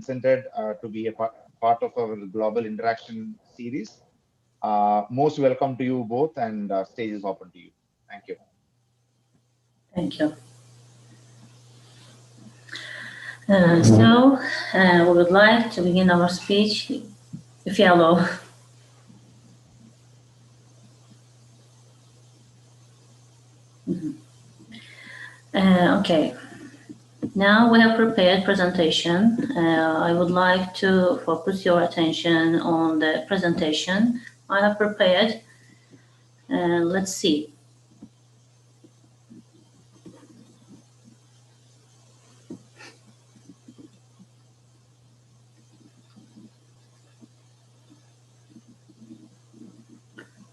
consented to be a part of our global interaction series. Most welcome to you both, and stage is open to you. Thank you. Thank you. We would like to begin our speech, if you allow. Okay. Now we have prepared presentation. I would like to focus your attention on the presentation I have prepared. Let's see.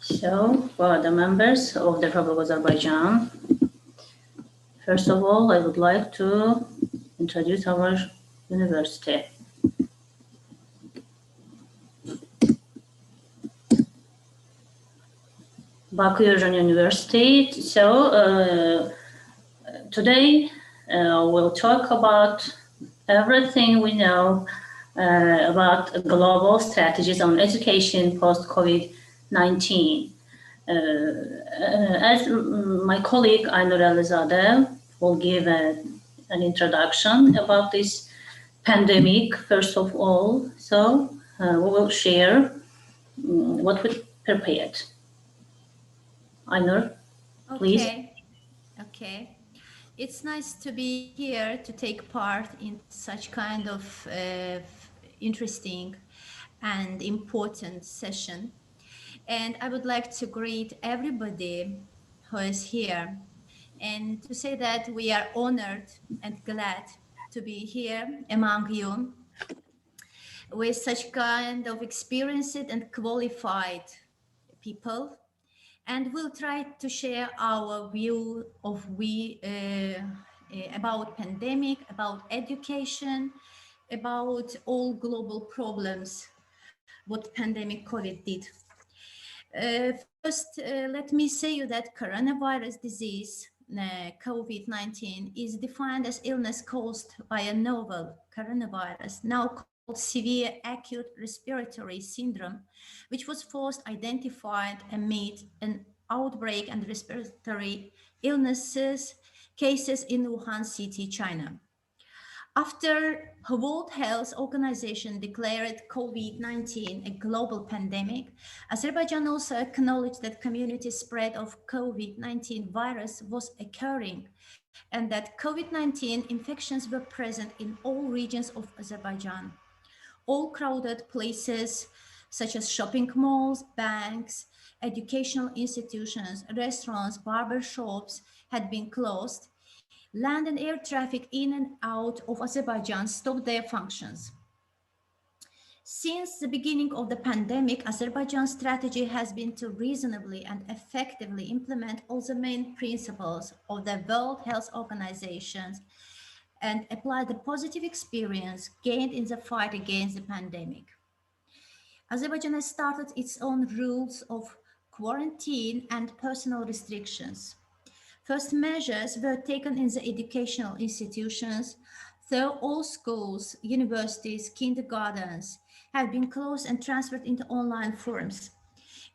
So, for the members of the Republic of Azerbaijan, first of all, I would like to introduce our university. Baku University. So, today we'll talk about everything we know about global strategies on education post-COVID-19. As my colleague Aynur Alizadeh will give an introduction about this pandemic, first of all. So we will share what we prepared. Aynur, please. Okay. It's nice to be here to take part in such kind of interesting and important session. And I would like to greet everybody who is here and to say that we are honored and glad to be here among you with such kind of experienced and qualified people. And we'll try to share our view of about pandemic, about education, about all global problems, what pandemic COVID did. First, let me say you that coronavirus disease, COVID-19, is defined as illness caused by a novel coronavirus, now called severe acute respiratory syndrome, which was first identified amid an outbreak and respiratory illnesses cases in Wuhan City, China. After the World Health Organization declared COVID-19 a global pandemic, Azerbaijan also acknowledged that community spread of COVID-19 virus was occurring and that COVID-19 infections were present in all regions of Azerbaijan. All crowded places such as shopping malls, banks, educational institutions, restaurants, barber shops had been closed. Land and air traffic in and out of Azerbaijan stopped their functions. Since the beginning of the pandemic, Azerbaijan's strategy has been to reasonably and effectively implement all the main principles of the World Health Organization and apply the positive experience gained in the fight against the pandemic. Azerbaijan has started its own rules of quarantine and personal restrictions. First measures were taken in the educational institutions, though all schools, universities, kindergartens have been closed and transferred into online forms.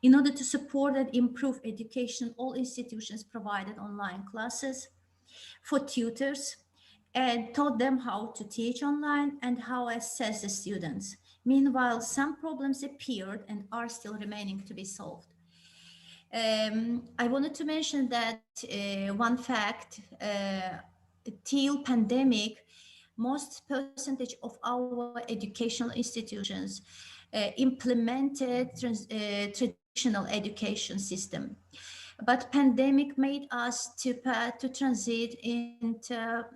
In order to support and improve education, all institutions provided online classes for tutors and taught them how to teach online and how to assess the students. Meanwhile, some problems appeared and are still remaining to be solved. I wanted to mention that one fact, till pandemic, most percentage of our educational institutions implemented traditional education system. But pandemic made us to transit into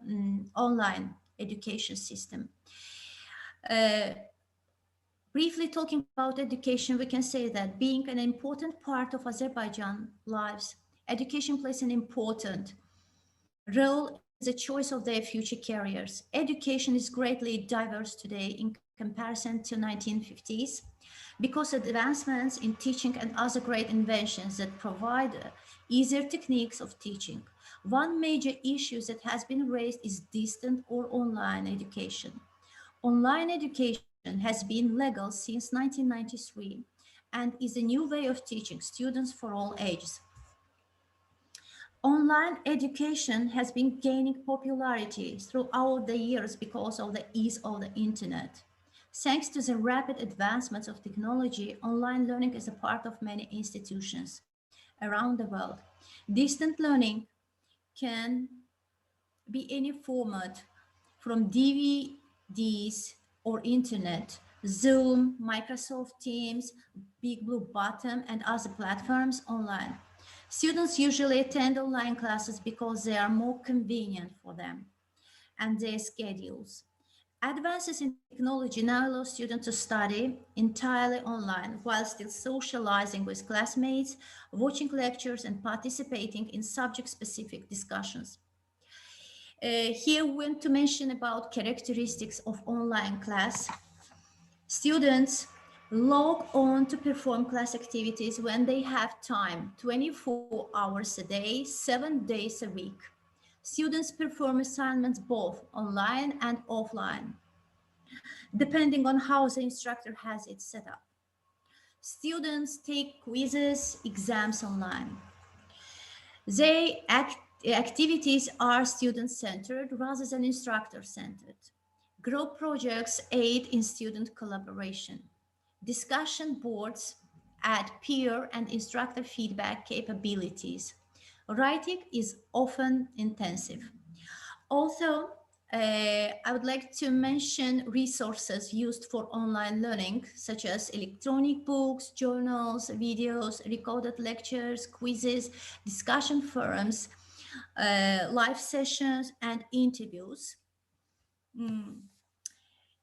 online education system. Briefly talking about education, we can say that being an important part of Azerbaijan lives, education plays an important role in the choice of their future careers. Education is greatly diverse today in comparison to 1950s because of advancements in teaching and other great inventions that provide easier techniques of teaching. One major issue that has been raised is distant or online education. Online education has been legal since 1993 and is a new way of teaching students for all ages. Online education has been gaining popularity throughout the years because of the ease of the internet. Thanks to the rapid advancements of technology, online learning is a part of many institutions around the world. Distant learning can be any format from DVDs or internet, Zoom, Microsoft Teams, Big Blue Button, and other platforms online. Students usually attend online classes because they are more convenient for them and their schedules. Advances in technology now allow students to study entirely online while still socializing with classmates, watching lectures, and participating in subject-specific discussions. Here we want to mention about characteristics of online class. Students log on to perform class activities when they have time, 24 hours a day, 7 days a week. Students perform assignments both online and offline, depending on how the instructor has it set up. Students take quizzes, exams online. Activities are student-centered rather than instructor-centered. Group projects aid in student collaboration. Discussion boards add peer and instructor feedback capabilities. Writing is often intensive. Also, I would like to mention resources used for online learning, such as electronic books, journals, videos, recorded lectures, quizzes, discussion forums, live sessions, and interviews.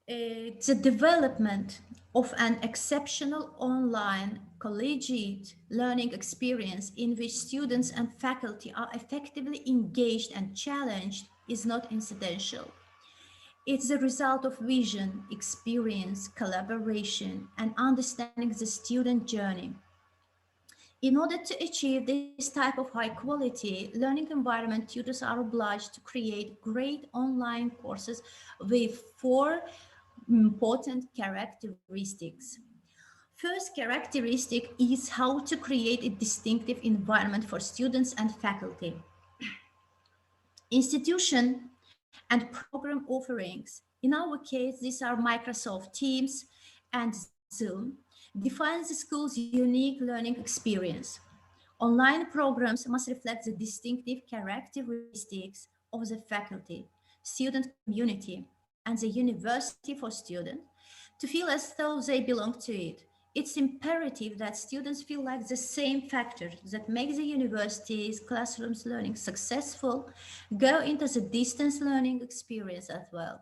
The development of an exceptional online collegiate learning experience in which students and faculty are effectively engaged and challenged is not incidental. It's the result of vision, experience, collaboration, and understanding the student journey. In order to achieve this type of high quality learning environment, tutors are obliged to create great online courses with 4 important characteristics. First characteristic is how to create a distinctive environment for students and faculty. Institution and program offerings. In our case, these are Microsoft Teams and Zoom, define the school's unique learning experience. Online programs must reflect the distinctive characteristics of the faculty, student community, and the university for students to feel as though they belong to it. It's imperative that students feel like the same factors that make the university's classrooms learning successful go into the distance learning experience as well.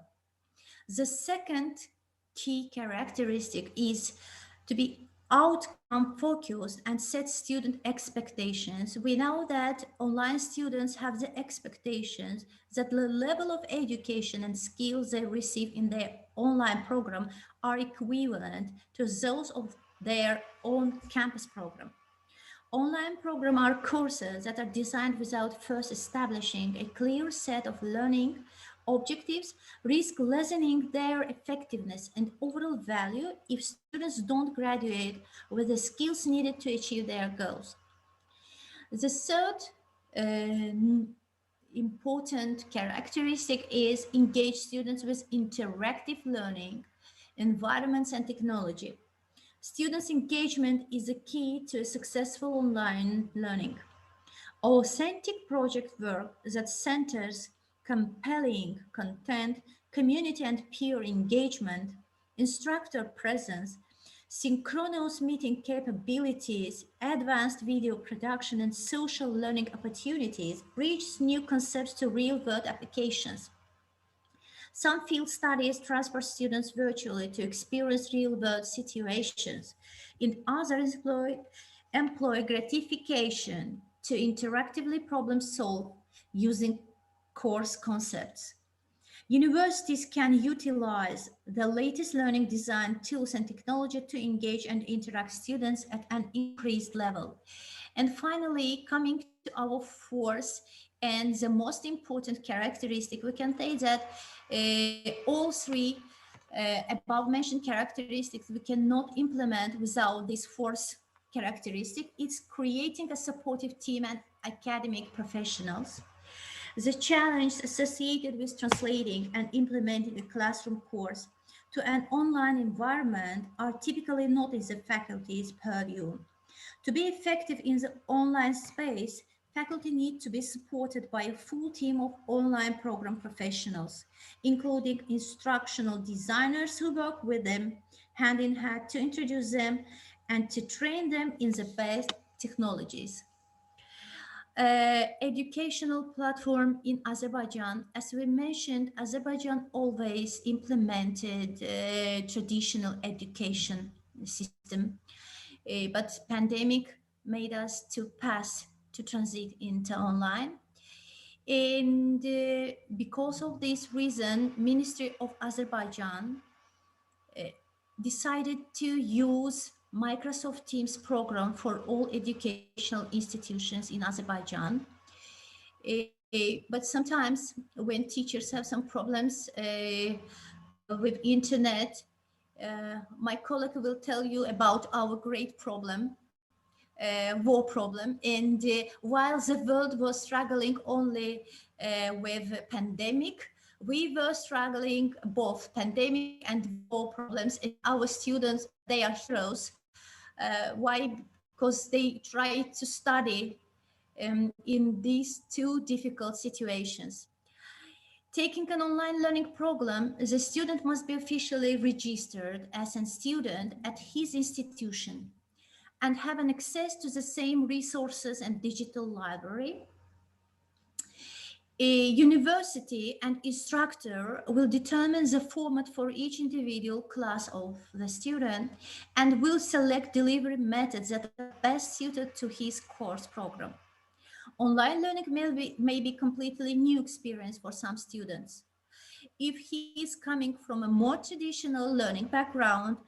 The second key characteristic is to be outcome focused and set student expectations. We know that online students have the expectations that the level of education and skills they receive in their online program are equivalent to those of their own campus program. Online programs are courses that are designed without first establishing a clear set of learning objectives, risk lessening their effectiveness and overall value if students don't graduate with the skills needed to achieve their goals. The third important characteristic is engage students with interactive learning, environments, and technology. Students' engagement is a key to a successful online learning. Authentic project work that centers compelling content, community and peer engagement, instructor presence, synchronous meeting capabilities, advanced video production, and social learning opportunities bridge new concepts to real-world applications. Some field studies transfer students virtually to experience real-world situations. In others, employ gratification to interactively problem solve using course concepts. Universities can utilize the latest learning design tools and technology to engage and interact students at an increased level. And finally, coming to our fourth and the most important characteristic, we can say that all three Above mentioned characteristics we cannot implement without this fourth characteristic. It's creating a supportive team and academic professionals. The challenge associated with translating and implementing a classroom course to an online environment are typically not in the faculty's purview. To be effective in the online space, faculty need to be supported by a full team of online program professionals, including instructional designers who work with them hand in hand to introduce them and to train them in the best technologies. Educational platform in Azerbaijan. As we mentioned, Azerbaijan always implemented traditional education system, but pandemic made us to pass to transit into online. And because of this reason, Ministry of Azerbaijan decided to use Microsoft Teams program for all educational institutions in Azerbaijan. But sometimes when teachers have some problems with internet, my colleague will tell you about our great problem, war problem. And while the world was struggling only with pandemic, we were struggling both pandemic and war problems. And our students, they are heroes. Why? Because they try to study in these two difficult situations. Taking an online learning program, the student must be officially registered as a student at his institution and have an access to the same resources and digital library. A university and instructor will determine the format for each individual class of the student and will select delivery methods that are best suited to his course program. Online learning may be completely new experience for some students. If he is coming from a more traditional learning background,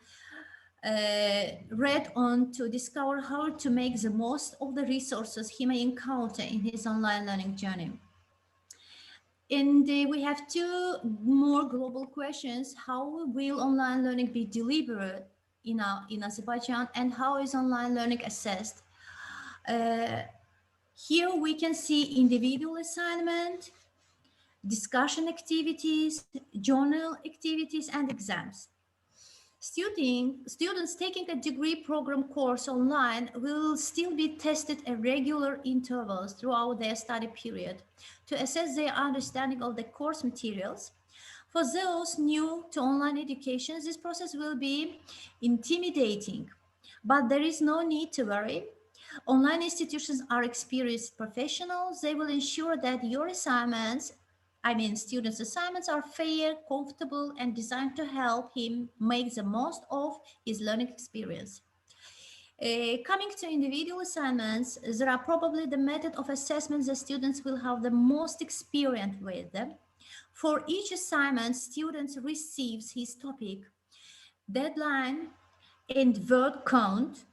read on to discover how to make the most of the resources he may encounter in his online learning journey. And we have two more global questions. How will online learning be delivered in Azerbaijan, and how is online learning assessed? Here we can see individual assignment, discussion activities, journal activities, and exams. Students taking a degree program course online will still be tested at regular intervals throughout their study period to assess their understanding of the course materials. For those new to online education, this process will be intimidating, but there is no need to worry. Online institutions are experienced professionals. They will ensure that your assignments, students' assignments, are fair, comfortable, and designed to help him make the most of his learning experience. Coming to individual assignments, there are probably the method of assessment the students will have the most experience with them. For each assignment, students receives his topic, deadline, and word count.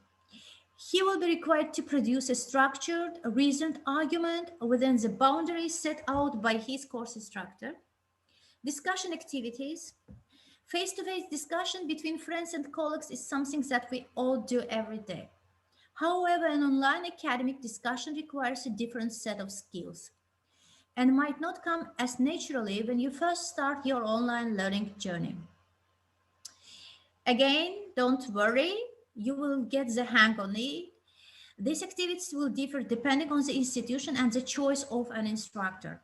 He will be required to produce a structured, reasoned argument within the boundaries set out by his course instructor. Discussion activities. Face-to-face discussion between friends and colleagues is something that we all do every day. However, an online academic discussion requires a different set of skills and might not come as naturally when you first start your online learning journey. Again, don't worry, you will get the hang on it. These activities will differ depending on the institution and the choice of an instructor.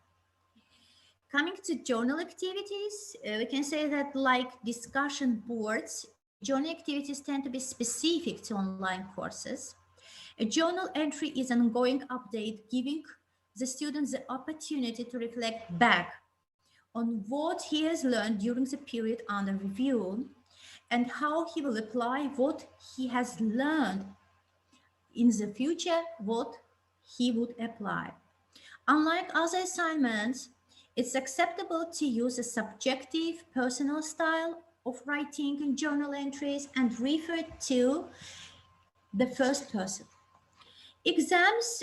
Coming to journal activities, we can say that like discussion boards, journal activities tend to be specific to online courses. A journal entry is an ongoing update, giving the student the opportunity to reflect back on what he has learned during the period under review and how he will apply what he has learned in the future, what he would apply. Unlike other assignments, it's acceptable to use a subjective personal style of writing and journal entries and refer to the first person. Exams,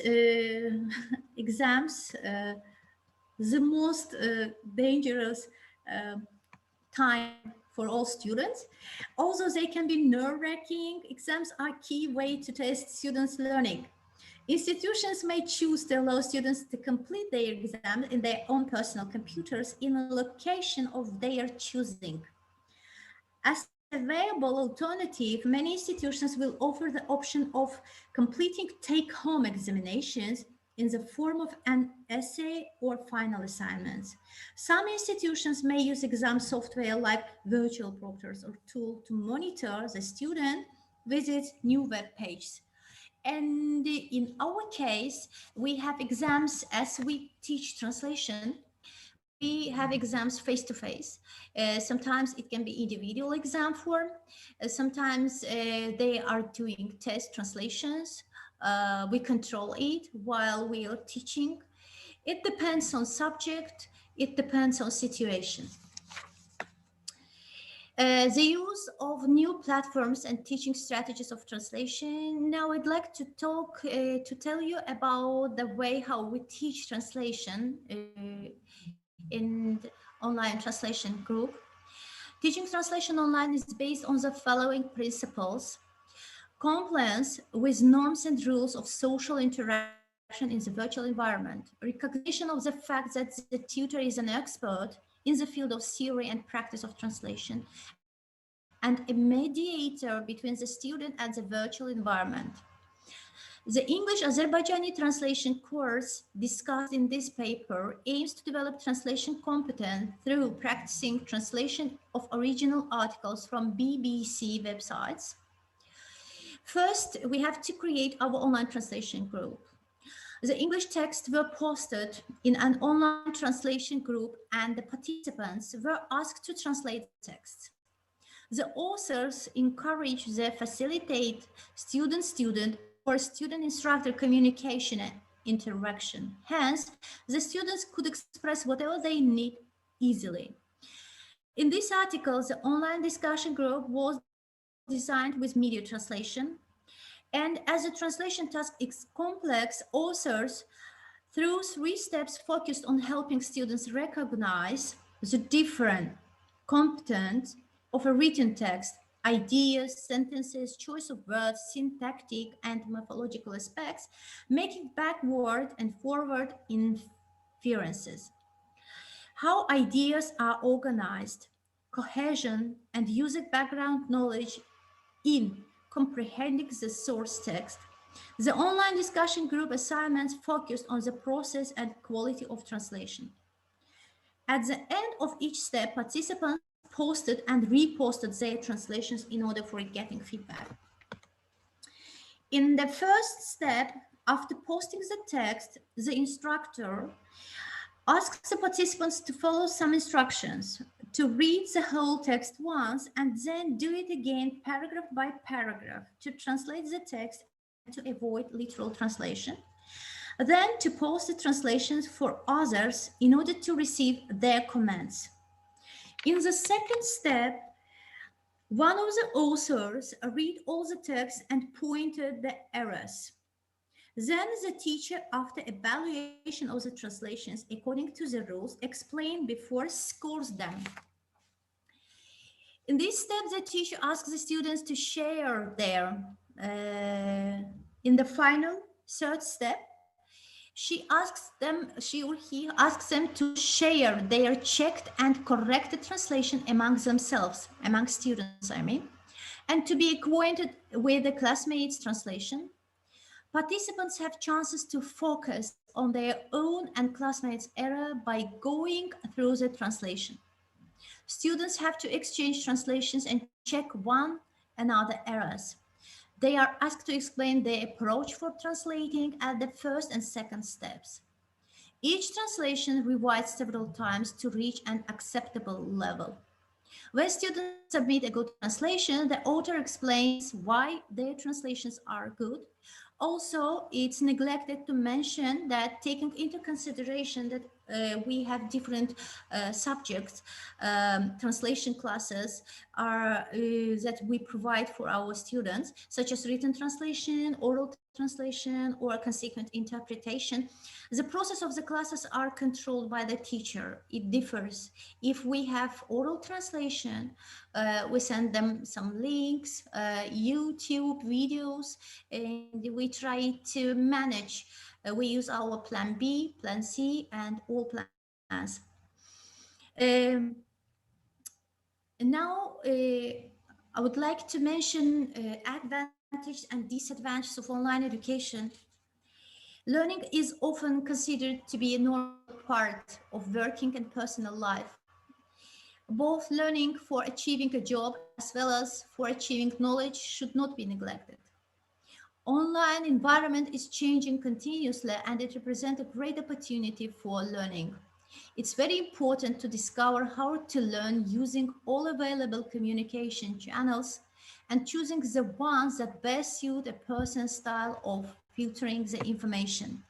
the most dangerous time for all students. Although they can be nerve-wracking, exams are a key way to test students' learning. Institutions may choose to allow students to complete their exams in their own personal computers in a location of their choosing. As a viable alternative, many institutions will offer the option of completing take-home examinations in the form of an essay or final assignments. Some institutions may use exam software like virtual proctors or tool to monitor the student visits new web pages. And in our case, we have exams as we teach translation. We have exams face-to-face. Sometimes it can be individual exam form. Sometimes they are doing test translations. We control it while we are teaching. It depends on subject. It depends on situation. The use of new platforms and teaching strategies of translation. Now I'd like to tell you about the way how we teach translation in the online translation group. Teaching translation online is based on the following principles: compliance with norms and rules of social interaction in the virtual environment, recognition of the fact that the tutor is an expert in the field of theory and practice of translation, and a mediator between the student and the virtual environment. The English-Azerbaijani translation course discussed in this paper aims to develop translation competence through practicing translation of original articles from BBC websites. First, we have to create our online translation group. The English texts were posted in an online translation group and the participants were asked to translate the texts. The authors encourage the facilitate student-student or student-instructor communication and interaction. Hence, the students could express whatever they need easily. In this article, the online discussion group was designed with media translation. And as the translation task is complex, authors, through 3 steps, focused on helping students recognize the different competence of a written text, ideas, sentences, choice of words, syntactic and morphological aspects, making backward and forward inferences. How ideas are organized, cohesion, and user background knowledge in comprehending the source text. The online discussion group assignments focused on the process and quality of translation. At the end of each step, participants posted and reposted their translations in order for getting feedback. In the first step, after posting the text, the instructor asks the participants to follow some instructions, to read the whole text once and then do it again paragraph by paragraph to translate the text and to avoid literal translation. Then to post the translations for others in order to receive their comments. In the second step, one of the authors read all the text and pointed the errors. Then the teacher, after evaluation of the translations according to the rules, explained before scores them. In this step, the teacher asks the students to share their, in the final third step, she or he asks them to share their checked and corrected translation among themselves, among students, I mean, and to be acquainted with the classmates' translation. Participants have chances to focus on their own and classmates' error by going through the translation. Students have to exchange translations and check one another errors. They are asked to explain their approach for translating at the first and second steps. Each translation revised several times to reach an acceptable level. When students submit a good translation, the author explains why their translations are good. Also, it's neglected to mention that taking into consideration that we have different subjects, translation classes are that we provide for our students, such as written translation, oral translation or consequent interpretation. The process of the classes are controlled by the teacher. It differs. If we have oral translation, we send them some links, YouTube videos, and we try to manage. We use our plan B, plan C, and all plans. Um, Now, I would like to mention advantages and disadvantages of online education. Learning is often considered to be a normal part of working and personal life. Both learning for achieving a job as well as for achieving knowledge should not be neglected. Online environment is changing continuously and it represents a great opportunity for learning. It's very important to discover how to learn using all available communication channels and choosing the ones that best suit a person's style of filtering the information.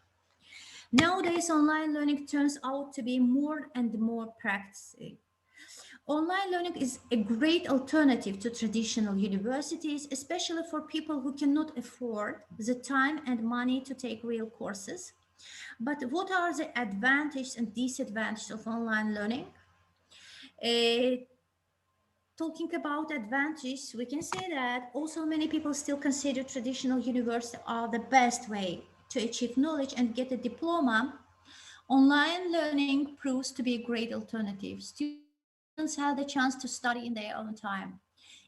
Nowadays, online learning turns out to be more and more practical. Online learning is a great alternative to traditional universities, especially for people who cannot afford the time and money to take real courses. But what are the advantages and disadvantages of online learning? Uh, Talking about advantages, we can say that also many people still consider traditional universities are the best way to achieve knowledge and get a diploma. Online learning proves to be a great alternative. Students have the chance to study in their own time.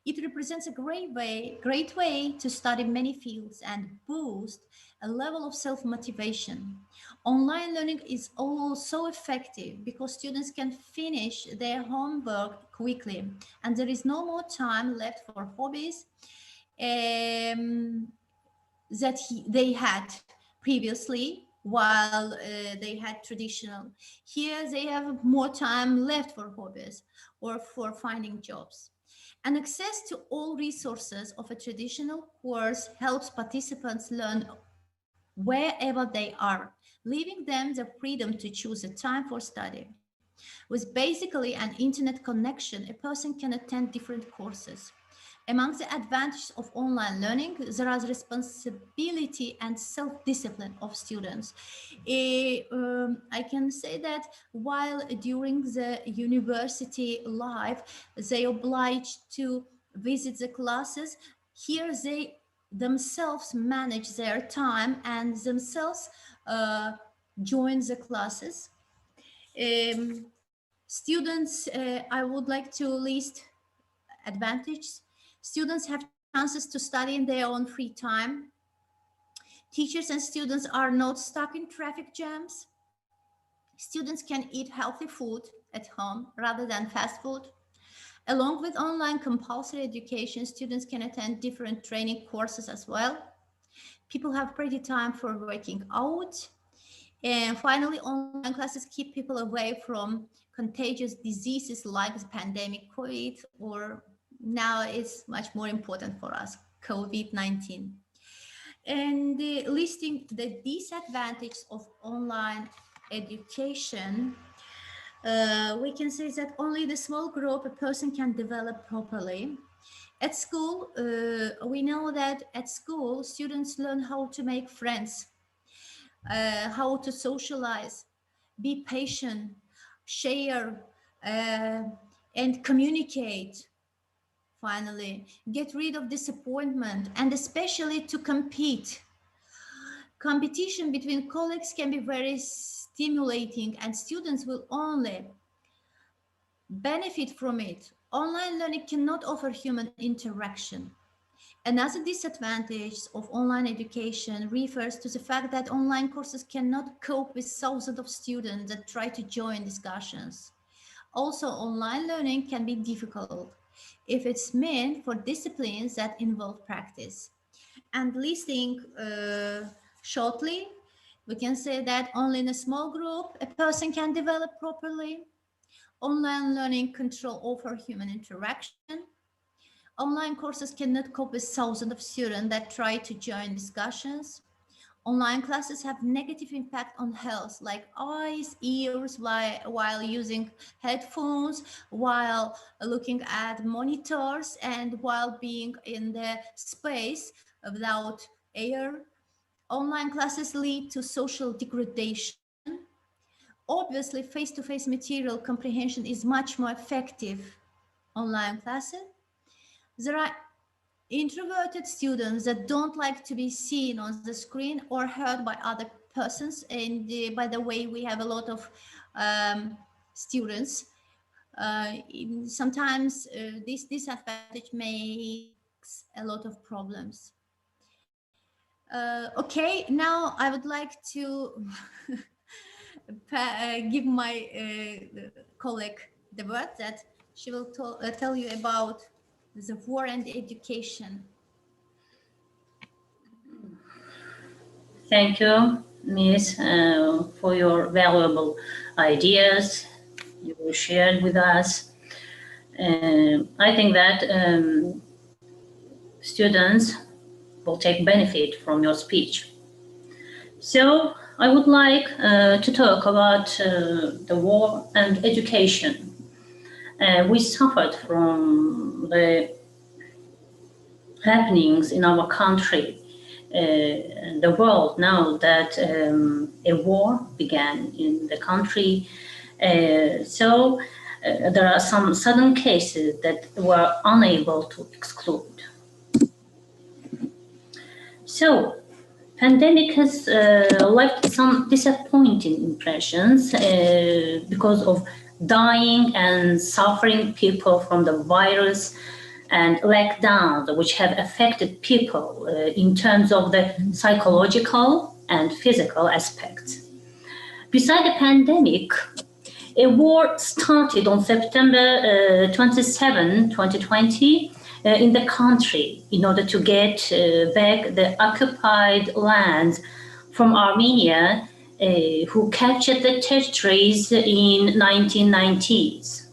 It represents a great way to study many fields and boost a level of self-motivation. Online learning is also effective because students can finish their homework quickly and there is no more time left for hobbies that they had previously while they had traditional. Here they have more time left for hobbies or for finding jobs. And access to all resources of a traditional course helps participants learn wherever they are, leaving them the freedom to choose a time for study. With basically an internet connection, a person can attend different courses. Among the advantages of online learning, there is responsibility and self-discipline of students. I can say that while during the university life, they obliged to visit the classes, here they themselves manage their time and themselves join the classes. Students, I would like to list advantages. Students have chances to study in their own free time. Teachers and students are not stuck in traffic jams. Students can eat healthy food at home rather than fast food. Along with online compulsory education, students can attend different training courses as well. People have pretty time for working out. And finally, online classes keep people away from contagious diseases like the pandemic COVID, or now it's much more important for us, COVID-19. And listing the disadvantages of online education, we can say that only the small group a person can develop properly. At school, we know that at school, students learn how to make friends, how to socialize, be patient, share, and communicate. Finally, get rid of disappointment and especially to compete. Competition between colleagues can be very stimulating and students will only benefit from it. Online learning cannot offer human interaction. Another disadvantage of online education refers to the fact that online courses cannot cope with thousands of students that try to join discussions. Also, online learning can be difficult if it's meant for disciplines that involve practice. And listing shortly, we can say that only in a small group a person can develop properly. Online learning control over human interaction. Online courses cannot cope with thousands of students that try to join discussions. Online classes have negative impact on health, like eyes, ears, while using headphones, while looking at monitors, and while being in the space without air. Online classes lead to social degradation. Obviously, face-to-face material comprehension is much more effective online classes. There are introverted students that don't like to be seen on the screen or heard by other persons. And by the way, we have a lot of students. Sometimes this disadvantage makes a lot of problems. Okay, now I would like to give my colleague the word that she will tell you about the war and education. Thank you, Miss, for your valuable ideas you shared with us. I think that students will take benefit from your speech. So I would like to talk about the war and education. We suffered from the happenings in our country. The world now that a war began in the country. So there are some sudden cases that were unable to exclude. So pandemic has left some disappointing impressions because of dying and suffering people from the virus and lockdowns, which have affected people in terms of the psychological and physical aspects. Besides the pandemic, a war started on September 27, 2020, in the country in order to get back the occupied lands from Armenia, who captured the territories in 1990s.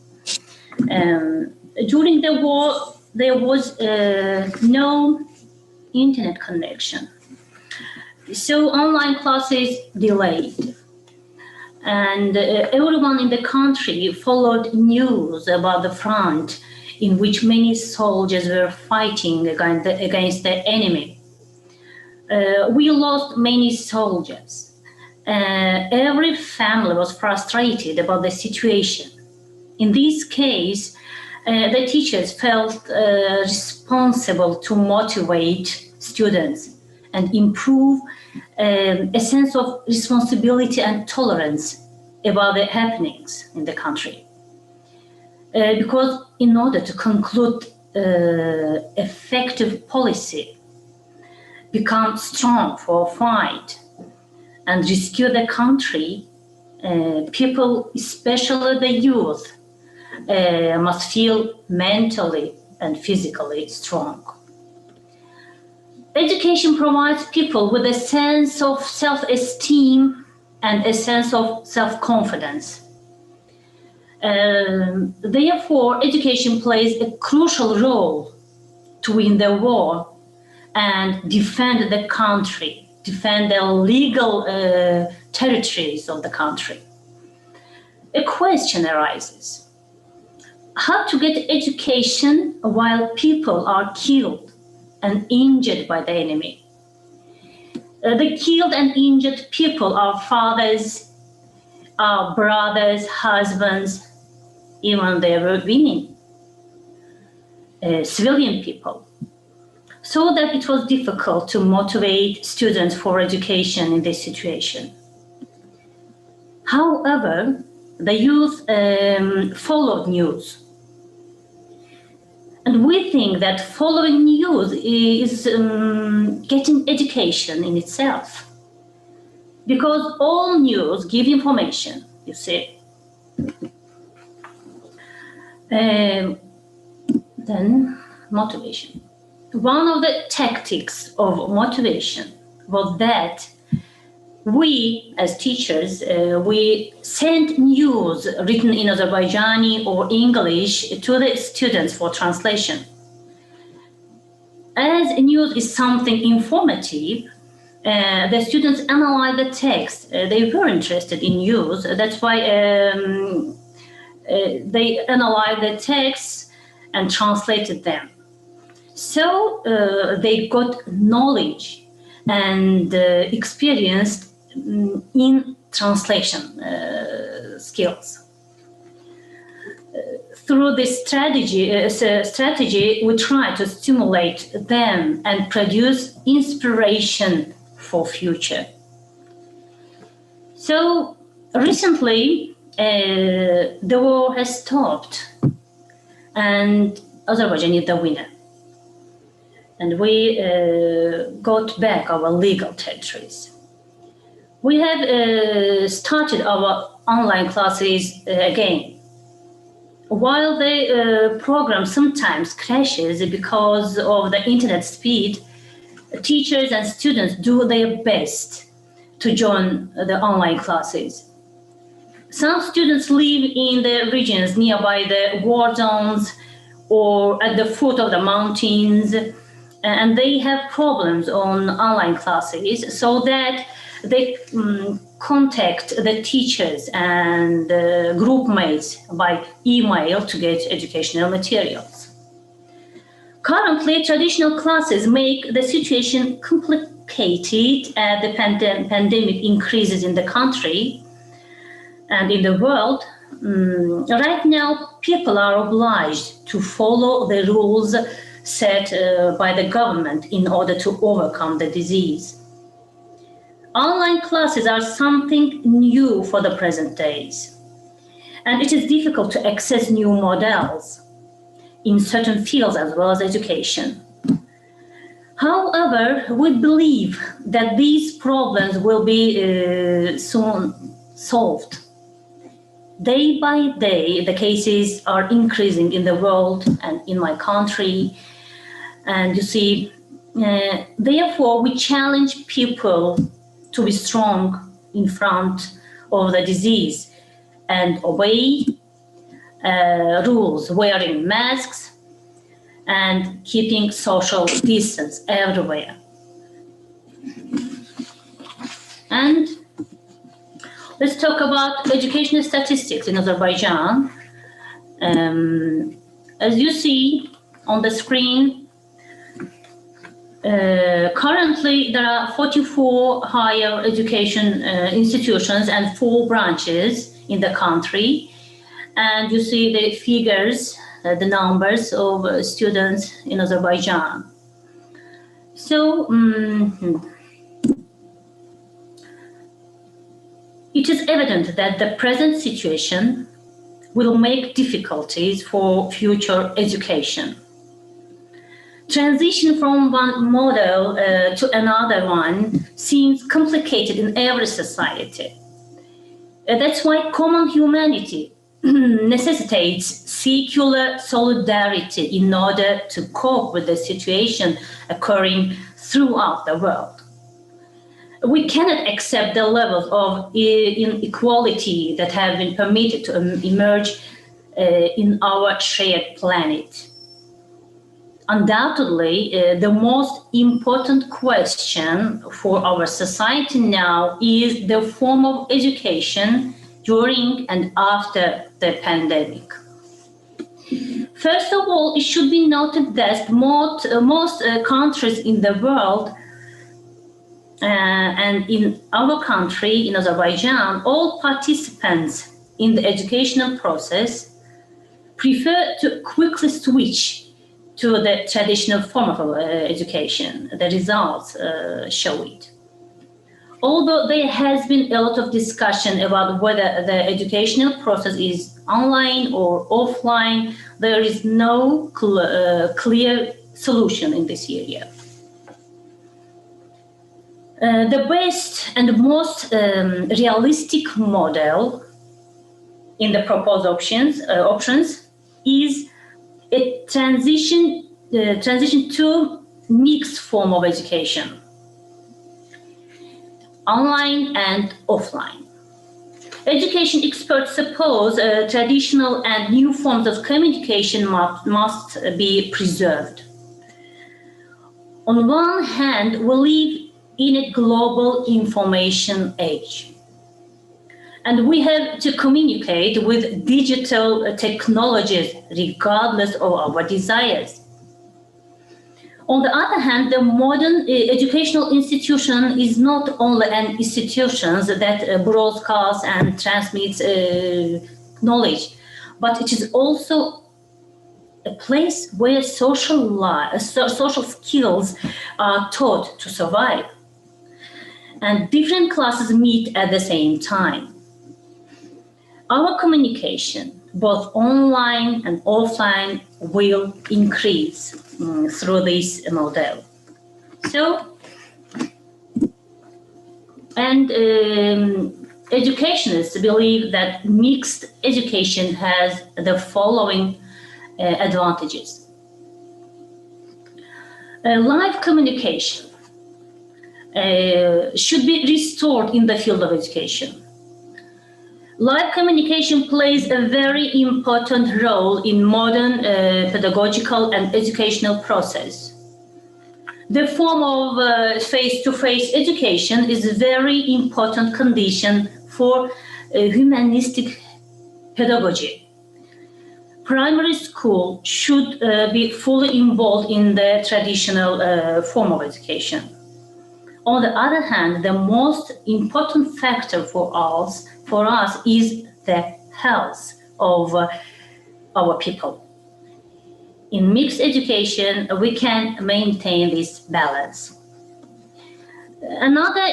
During the war, there was no internet connection. So online classes delayed. And everyone in the country followed news about the front in which many soldiers were fighting against the enemy. We lost many soldiers. Every family was frustrated about the situation. In this case, the teachers felt responsible to motivate students and improve a sense of responsibility and tolerance about the happenings in the country. Because in order to conclude effective policy, become strong for a fight, and rescue the country, people, especially the youth, must feel mentally and physically strong. Education provides people with a sense of self-esteem and a sense of self-confidence. Therefore, education plays a crucial role to win the war and defend the country, defend the legal territories of the country. A question arises: how to get education while people are killed and injured by the enemy? The killed and injured people are fathers, our brothers, husbands, even there were women, civilian people. So that it was difficult to motivate students for education in this situation. However, the youth followed news. And we think that following news is getting education in itself. Because all news give information, you see. Then motivation. One of the tactics of motivation was that we, as teachers, we sent news written in Azerbaijani or English to the students for translation. As news is something informative, the students analyzed the text. They were interested in news. That's why they analyzed the texts and translated them. So they got knowledge and experienced in translation skills. Through this strategy, we try to stimulate them and produce inspiration for future. So recently, the war has stopped, and Azerbaijan is the winner. And we got back our legal territories. We have started our online classes again. While the program sometimes crashes because of the internet speed, teachers and students do their best to join the online classes. Some students live in the regions nearby the war zones or at the foot of the mountains, and they have problems on online classes, so that they contact the teachers and group mates by email to get educational materials. Currently, traditional classes make the situation complicated as the pandemic increases in the country and in the world. Right now, people are obliged to follow the rules set by the government in order to overcome the disease. Online classes are something new for the present days, and it is difficult to access new models in certain fields as well as education. However, we believe that these problems will be soon solved. Day by day, the cases are increasing in the world and in my country, and you see, therefore we challenge people to be strong in front of the disease and obey rules, wearing masks and keeping social distance everywhere. And let's talk about educational statistics in Azerbaijan. As you see on the screen, currently, there are 44 higher education institutions and 4 branches in the country. And you see the figures, the numbers of students in Azerbaijan. So, it is evident that the present situation will make difficulties for future education. Transition from one model to another one seems complicated in every society. That's why common humanity necessitates secular solidarity in order to cope with the situation occurring throughout the world. We cannot accept the levels of inequality that have been permitted to emerge in our shared planet. Undoubtedly, the most important question for our society now is the form of education during and after the pandemic. First of all, it should be noted that most countries in the world and in our country, in Azerbaijan, all participants in the educational process prefer to quickly switch to the traditional form of education. The results show it. Although there has been a lot of discussion about whether the educational process is online or offline, there is no clear solution in this area. The best and most realistic model in the proposed options is a transition to mixed form of education, online and offline. Education experts suppose traditional and new forms of communication must be preserved. On one hand, we live in a global information age, and we have to communicate with digital technologies regardless of our desires. On the other hand, the modern educational institution is not only an institution that broadcasts and transmits knowledge, but it is also a place where social skills are taught to survive. And different classes meet at the same time. Our communication, both online and offline, will increase through this model. So, and educationists believe that mixed education has the following advantages. Live communication should be restored in the field of education. Live communication plays a very important role in modern pedagogical and educational process. The form of face-to-face education is a very important condition for humanistic pedagogy. Primary school should be fully involved in the traditional form of education. On the other hand, the most important factor for us is the health of our people. In mixed education, we can maintain this balance. Another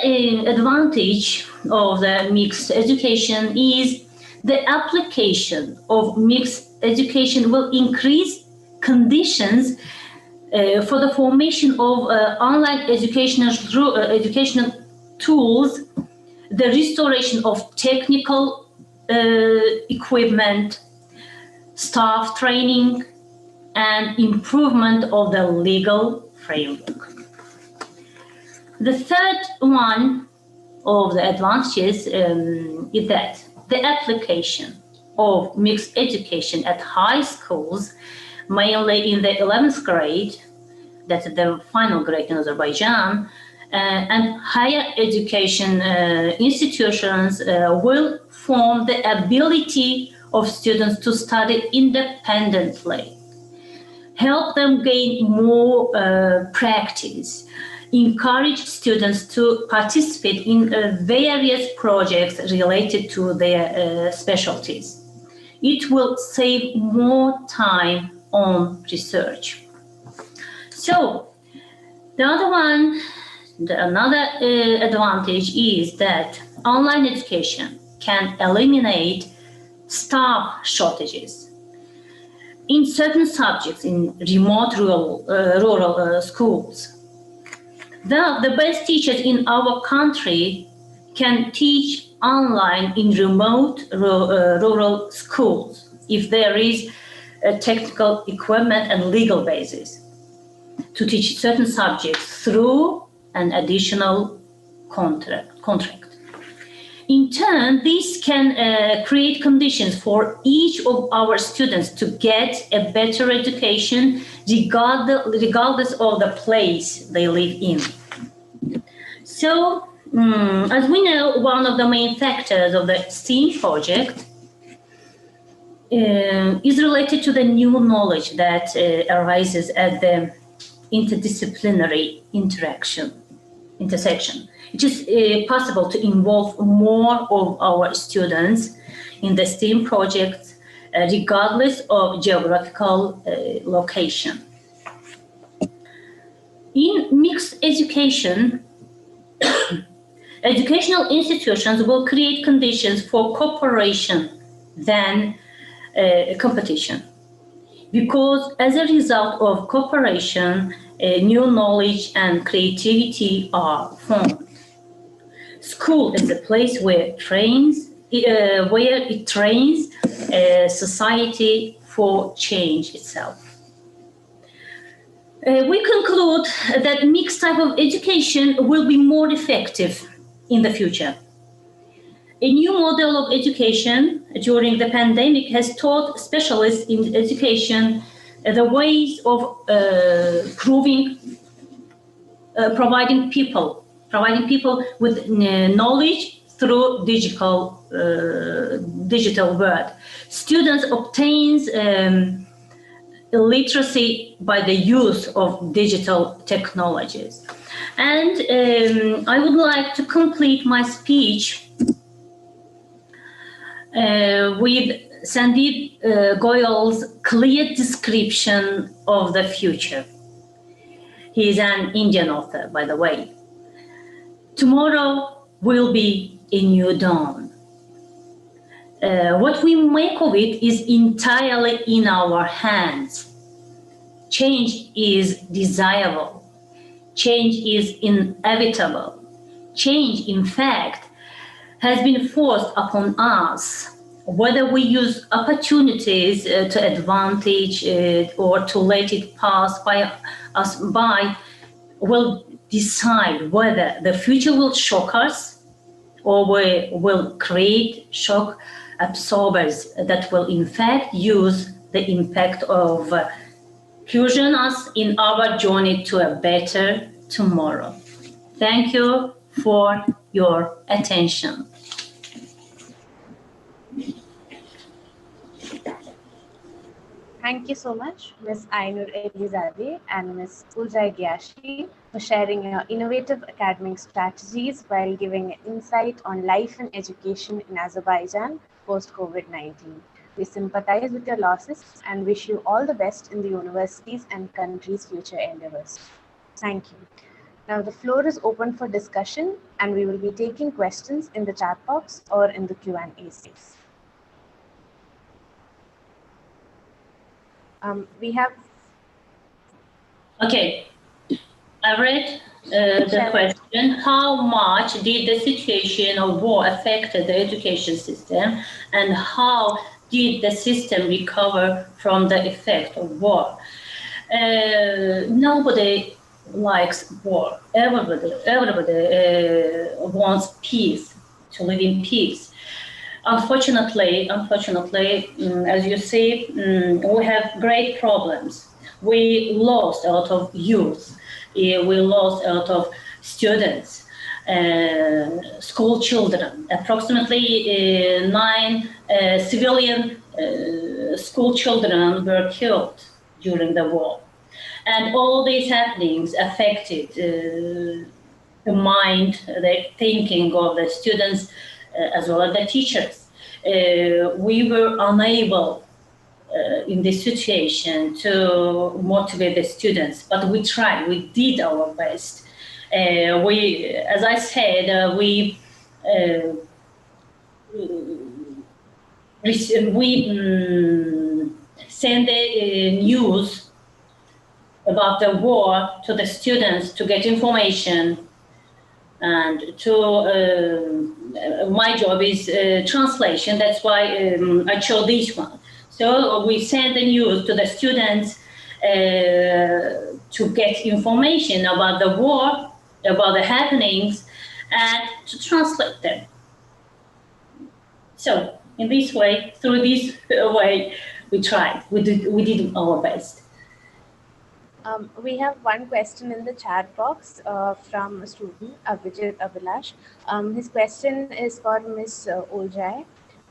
advantage of the mixed education is the application of mixed education will increase conditions for the formation of online educational tools, the restoration of technical equipment, staff training, and improvement of the legal framework. The third one of the advantages is that the application of mixed education at high schools, mainly in the 11th grade, that's the final grade in Azerbaijan, and higher education institutions will form the ability of students to study independently, help them gain more practice, encourage students to participate in various projects related to their specialties. It will save more time on research. So, another advantage is that online education can eliminate staff shortages in certain subjects in remote rural schools. The best teachers in our country can teach online in remote rural schools if there is technical equipment and legal basis to teach certain subjects through an additional contract. In turn, this can create conditions for each of our students to get a better education regardless of the place they live in. So, as we know, one of the main factors of the STEAM project is related to the new knowledge that arises at the interdisciplinary intersection. It is possible to involve more of our students in the STEAM project regardless of geographical location. In mixed education, educational institutions will create conditions for cooperation than competition. Because as a result of cooperation, new knowledge and creativity are formed. School is a place where it trains society for change itself. We conclude that mixed type of education will be more effective in the future. A new model of education during the pandemic has taught specialists in education the ways of providing people with knowledge through digital world. Students obtains literacy by the use of digital technologies. And I would like to complete my speech with Sandeep Goyal's clear description of the future. He is an Indian author, by the way. Tomorrow will be a new dawn. What we make of it is entirely in our hands. Change is desirable. Change is inevitable. Change, in fact, has been forced upon us. Whether we use opportunities to advantage or to let it pass by us by will decide whether the future will shock us or we will create shock absorbers that will in fact use the impact of cushion us in our journey to a better tomorrow. Thank you for your attention. Thank you so much, Ms. Ainur Elizadeh and Ms. Uljai Gyashi, for sharing your innovative academic strategies while giving insight on life and education in Azerbaijan post-COVID-19. We sympathize with your losses and wish you all the best in the university's and country's future endeavors. Thank you. Now the floor is open for discussion and we will be taking questions in the chat box or in the Q&A space. We have... Okay, I read the question. How much did the situation of war affect the education system and how did the system recover from the effect of war? Nobody likes war. Everybody wants peace, to live in peace. Unfortunately, as you see, we have great problems. We lost a lot of youth. We lost a lot of students, school children. Approximately 9 civilian school children were killed during the war. And all these happenings affected the mind, the thinking of the students, as well as the teachers. We were unable in this situation to motivate the students, but we tried, we did our best. As I said, we send the news about the war to the students to get information, and to my job is translation. That's why I chose this one. So we send the news to the students to get information about the war, about the happenings, and to translate them. So in this way, through this way, we tried. We did our best. We have one question in the chat box from a student, Avijit Abhilash. His question is for Ms. Uljai.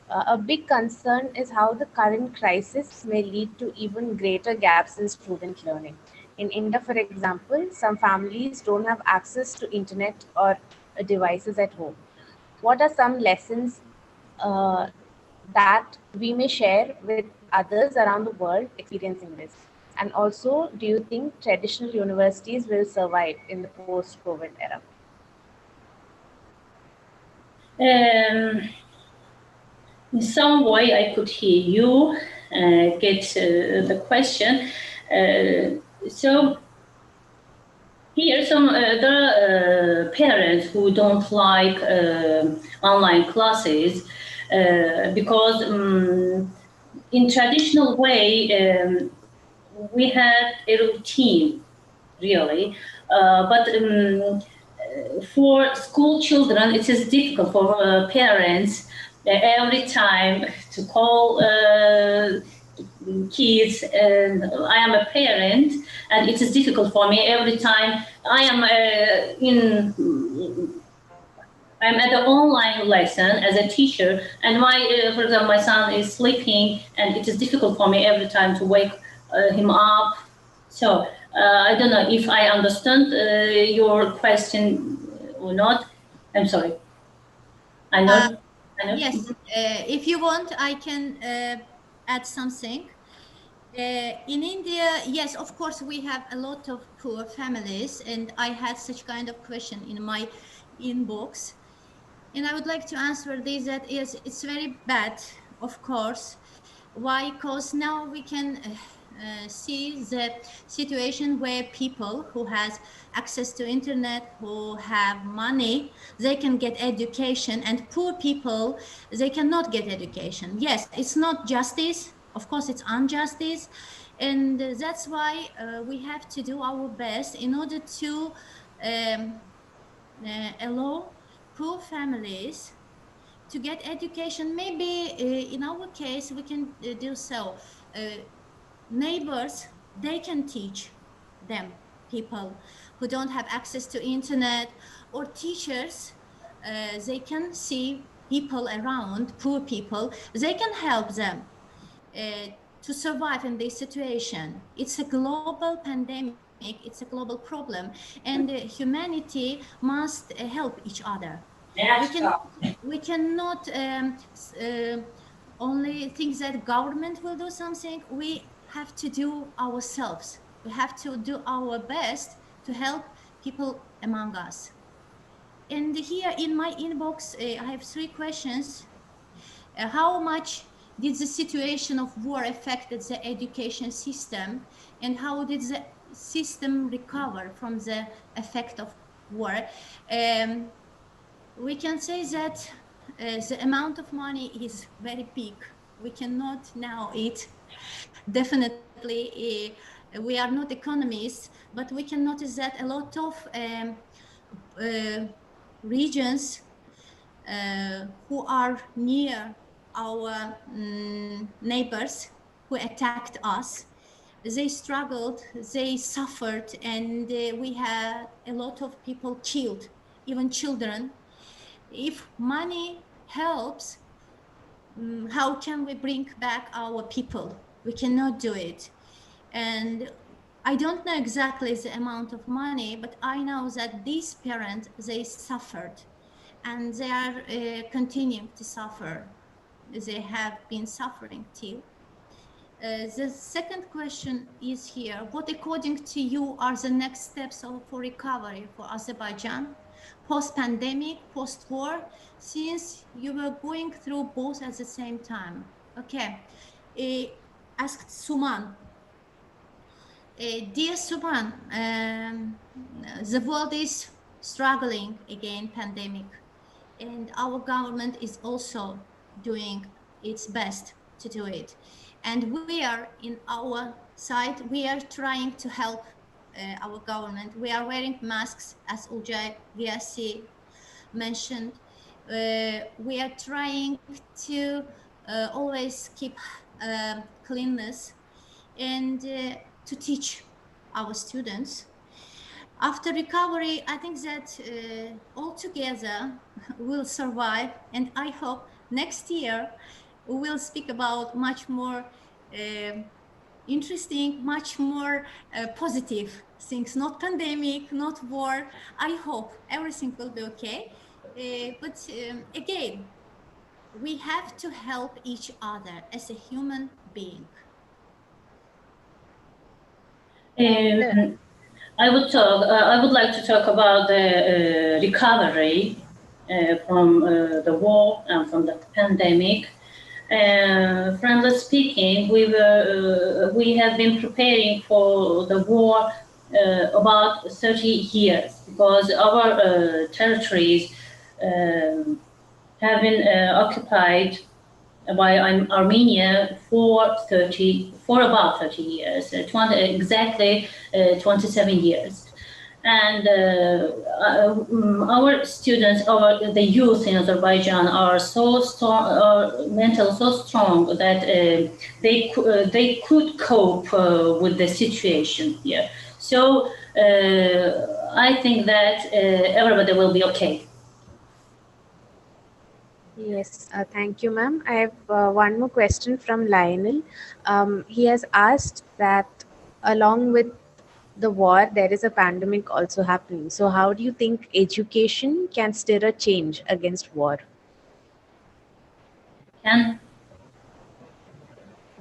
A big concern is how the current crisis may lead to even greater gaps in student learning. In India, for example, some families don't have access to internet or devices at home. What are some lessons that we may share with others around the world experiencing this? And also, do you think traditional universities will survive in the post-COVID era? In some way, I could hear you get the question. So here, there are parents who don't like online classes because in traditional way, we had a routine, really, but for school children, it is difficult for parents every time to call kids. And I am a parent, and it is difficult for me every time I am I'm at the online lesson as a teacher, and for example, my son is sleeping, and it is difficult for me every time to wake him up. So I don't know if I understand your question or not. I'm sorry. I know. Yes, if you want, I can add something. In India, yes, of course, we have a lot of poor families, and I had such kind of question in my inbox. And I would like to answer this that yes, it's very bad, of course. Why? Because now we can see the situation where people who has access to internet, who have money, they can get education, and poor people, they cannot get education. Yes, it's not justice. Of course, it's injustice. And that's why we have to do our best in order to allow poor families to get education. Maybe in our case we can do so. Neighbors, they can teach them, people who don't have access to internet, or teachers, they can see people around, poor people, they can help them to survive in this situation. It's a global pandemic, it's a global problem, and humanity must help each other. We cannot only think that government will do something. We have to do ourselves. We have to do our best to help people among us. And here in my inbox, I have 3 questions. How much did the situation of war affected the education system, and how did the system recover from the effect of war? We can say that the amount of money is very big. We cannot now eat. Definitely, we are not economists, but we can notice that a lot of regions who are near our neighbors who attacked us, they struggled, they suffered, and we had a lot of people killed, even children. If money helps, how can we bring back our people? We cannot do it. And I don't know exactly the amount of money, but I know that these parents, they suffered, and they are continuing to suffer. They have been suffering till. The second question is here: what, according to you, are the next steps for recovery for Azerbaijan, post-pandemic, post-war, since you were going through both at the same time? Okay, asked Suman. Dear Suman, the world is struggling against pandemic, and our government is also doing its best to do it. And we are in our side, we are trying to help our government. We are wearing masks, as Ujay Vyasi mentioned. We are trying to always keep cleanness and to teach our students. After recovery, I think that all together we'll survive, and I hope next year we will speak about much more interesting, much more positive things, not pandemic, not war. I hope everything will be okay. But again, we have to help each other as a human being. I would like to talk about the recovery from the war and from the pandemic. Frankly speaking, we have been preparing for the war about 30 years, because our territories have been occupied by Armenia for about 30 years, 27 years. And our students, the youth in Azerbaijan are so strong, mentally so strong that they could cope with the situation here. So I think that everybody will be okay. Yes, thank you, ma'am. I have one more question from Lionel. He has asked that along with the war, there is a pandemic also happening. So, how do you think education can stir a change against war? Can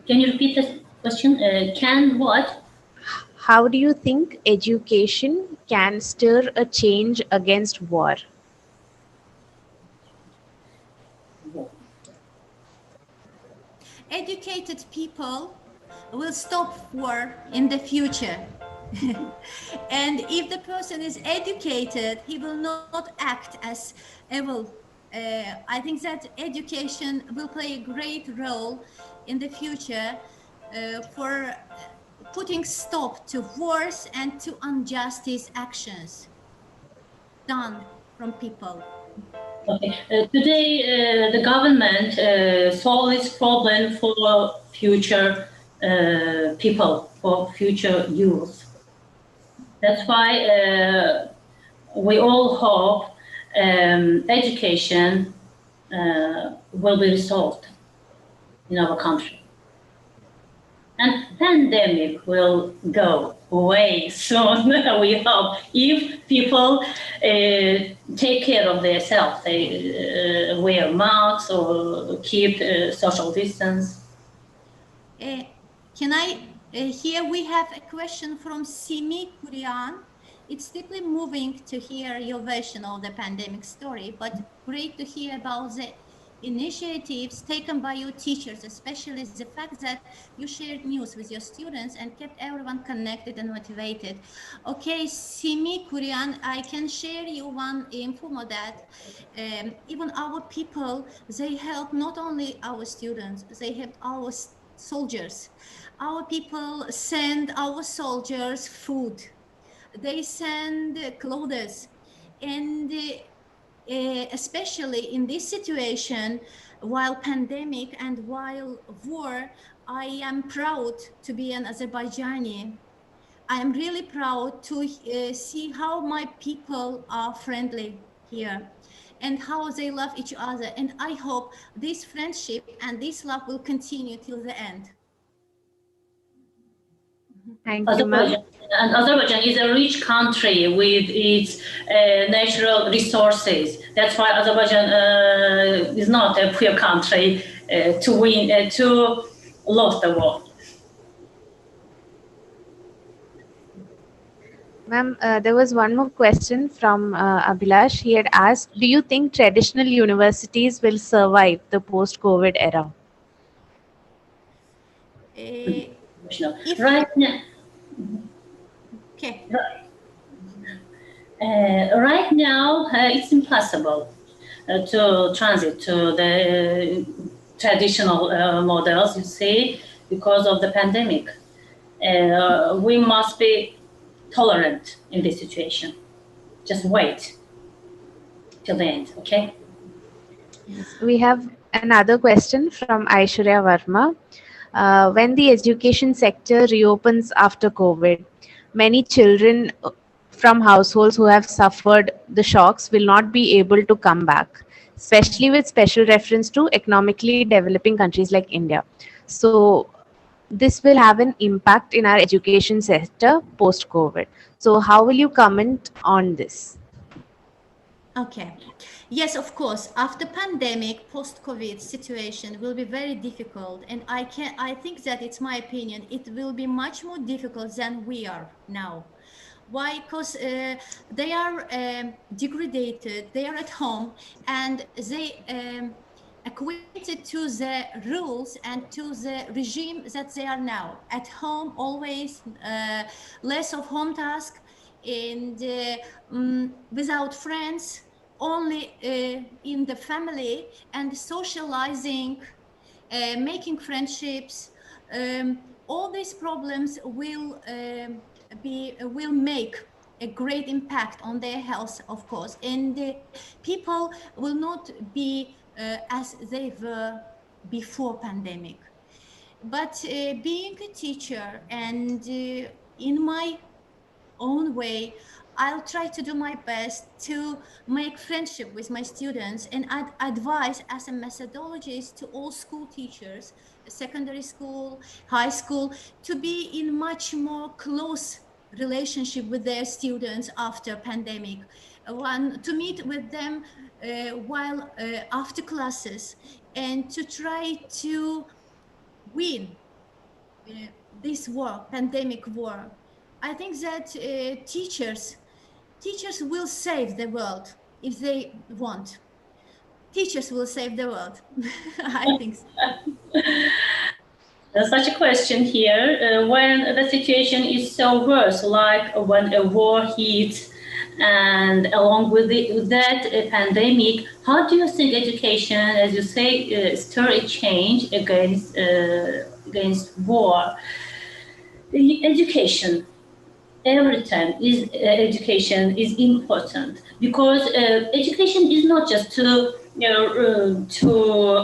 you repeat the question? Can what? How do you think education can stir a change against war? Educated people will stop war in the future. And if the person is educated, he will not act as evil. I think that education will play a great role in the future for putting stop to wars and to injustice actions done from people. Okay. Today, the government solve this problem for future people, for future youth. That's why we all hope education will be resolved in our country. And pandemic will go away soon, we hope, if people take care of themselves. They wear masks or keep social distance. Can I? Here we have a question from Simi Kurian. It's deeply moving to hear your version of the pandemic story, but great to hear about the initiatives taken by your teachers, especially the fact that you shared news with your students and kept everyone connected and motivated. Okay, Simi Kurian, I can share you one info that even our people, they help not only our students, they help our soldiers. Our people send our soldiers food. They send clothes. And especially in this situation, while pandemic and while war, I am proud to be an Azerbaijani. I am really proud to see how my people are friendly here and how they love each other. And I hope this friendship and this love will continue till the end. Thank you, ma'am. Azerbaijan, and Azerbaijan is a rich country with its natural resources. That's why Azerbaijan is not a poor country to lose the war. Ma'am, there was one more question from Abhilash. He had asked, do you think traditional universities will survive the post-COVID era? If Right now, okay, right now it's impossible to transit to the traditional models, you see, because of the pandemic. We must be tolerant in this situation. Just wait till the end, okay? We have another question from Aishwarya Verma. When the education sector reopens after COVID, many children from households who have suffered the shocks will not be able to come back, especially with special reference to economically developing countries like India. So, this will have an impact in our education sector post COVID. So, how will you comment on this? okay. Yes, of course. After pandemic, post-COVID situation will be very difficult, and I think that it's my opinion. It will be much more difficult than we are now. Why? Because they are degraded. They are at home, and they acquainted to the rules and to the regime that they are now at home. Always less of home task and without friends, only in the family and socializing, making friendships. All these problems will make a great impact on their health, of course, and people will not be as they were before pandemic. But being a teacher and in my own way, I'll try to do my best to make friendship with my students and advise as a methodologist to all school teachers, secondary school, high school, to be in much more close relationship with their students after pandemic, one to meet with them while after classes, and to try to win this war, pandemic war. I think that teachers will save the world if they want. Teachers will save the world. I think so. Such a question here. When the situation is so worse, like when a war hits, and along with, with that a pandemic, how do you think education, as you say, stir a change against war? The education every time is education is important, because education is not just to to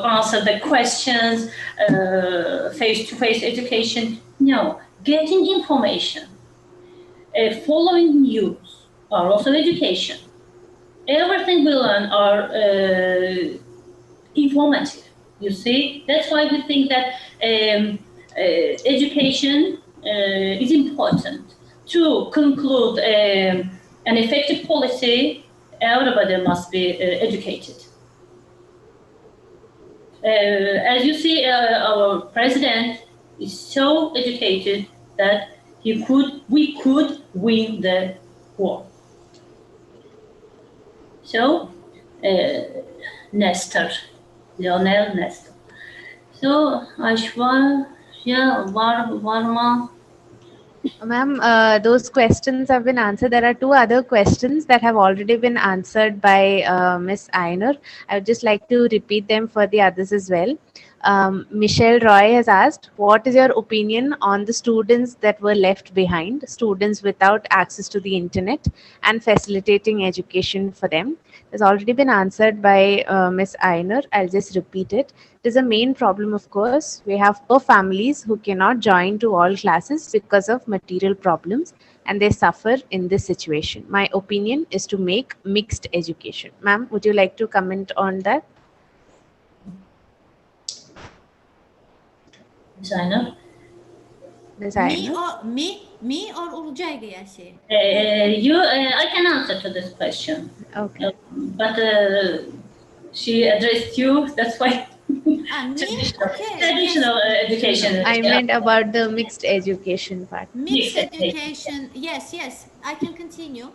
answer the questions, face-to-face education. No, getting information, following news are also education. Everything we learn are informative. You see, that's why we think that education is important. To conclude an effective policy, everybody must be educated. As you see, our president is so educated that we could win the war. So, Nestor, Lionel Nestor. So, Aishwarya, Varma. Ma'am, those questions have been answered. There are two other questions that have already been answered by Miss Ainur. I would just like to repeat them for the others as well. Michelle Roy has asked, what is your opinion on the students that were left behind, students without access to the internet and facilitating education for them? Has already been answered by Miss Ainur. I'll just repeat it. It is a main problem, of course. We have poor families who cannot join to all classes because of material problems, and they suffer in this situation. My opinion is to make mixed education. Ma'am, would you like to comment on that? Designer. Ms. Me Ainur? or me or Olcay Giyasi? I can answer to this question. Okay. But she addressed you. That's why. Me? Traditional, Okay. traditional education. I meant about the mixed education part. Mixed education. Yes, I can continue.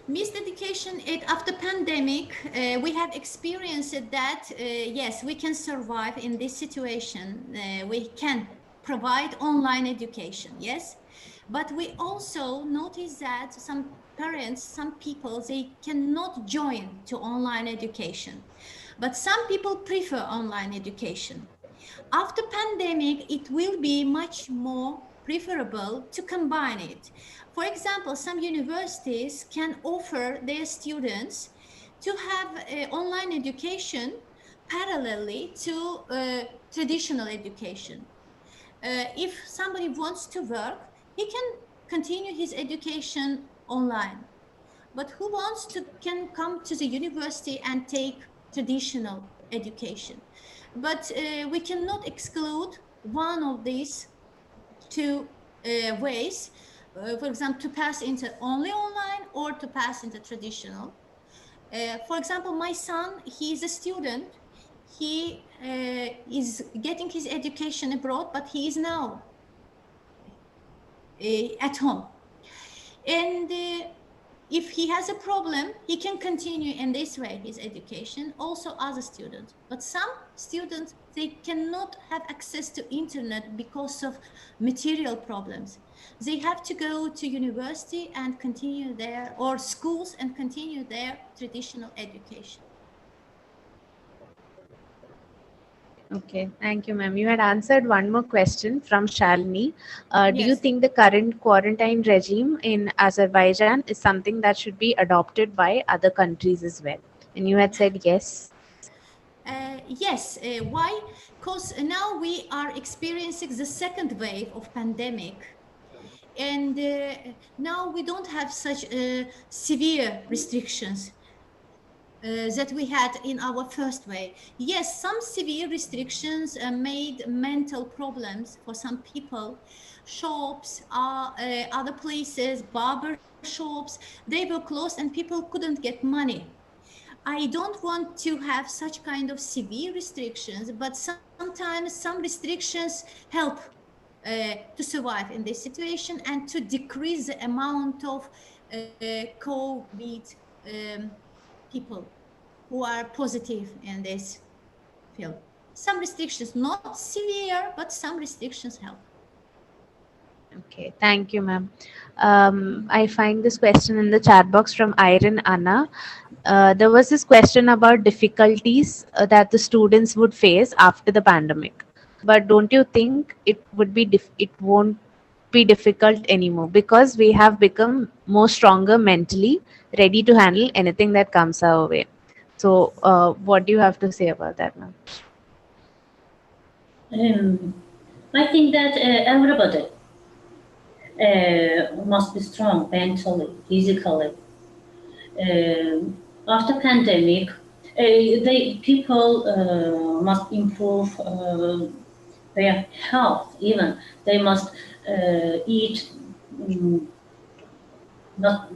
Mixed education, after pandemic, we have experienced that, yes, we can survive in this situation. We can provide online education, yes. But we also notice that some parents, some people, they cannot join to online education. But some people prefer online education. After pandemic, it will be much more preferable to combine it. For example, some universities can offer their students to have online education parallelly to traditional education. If somebody wants to work, he can continue his education online. But who wants to can come to the university and take traditional education? But we cannot exclude one of these two ways, for example, to pass into only online or to pass into traditional. For example, my son, he is a student. He is getting his education abroad, but he is now at home. And if he has a problem, he can continue in this way his education, also other students. But some students, they cannot have access to internet because of material problems. They have to go to university and continue their, or schools and continue their traditional education. Okay, thank you, ma'am. You had answered one more question from Shalini. Do you Yes. think the current quarantine regime in Azerbaijan is something that should be adopted by other countries as well? And you had said yes. Yes. Why? Because now we are experiencing the second wave of pandemic. And now we don't have such severe restrictions that we had in our first wave. Yes, some severe restrictions made mental problems for some people. Shops, other places, barber shops, they were closed and people couldn't get money. I don't want to have such kind of severe restrictions, but sometimes some restrictions help to survive in this situation and to decrease the amount of COVID people who are positive in this field. Some restrictions, not severe, but some restrictions help. Okay, thank you, ma'am. I find this question in the chat box from Irene Anna. There was this question about difficulties that the students would face after the pandemic. But don't you think it won't be difficult anymore because we have become more stronger mentally, ready to handle anything that comes our way? So, what do you have to say about that, ma'am? I think that everybody must be strong mentally, physically. After pandemic, people must improve their health. Even they must eat not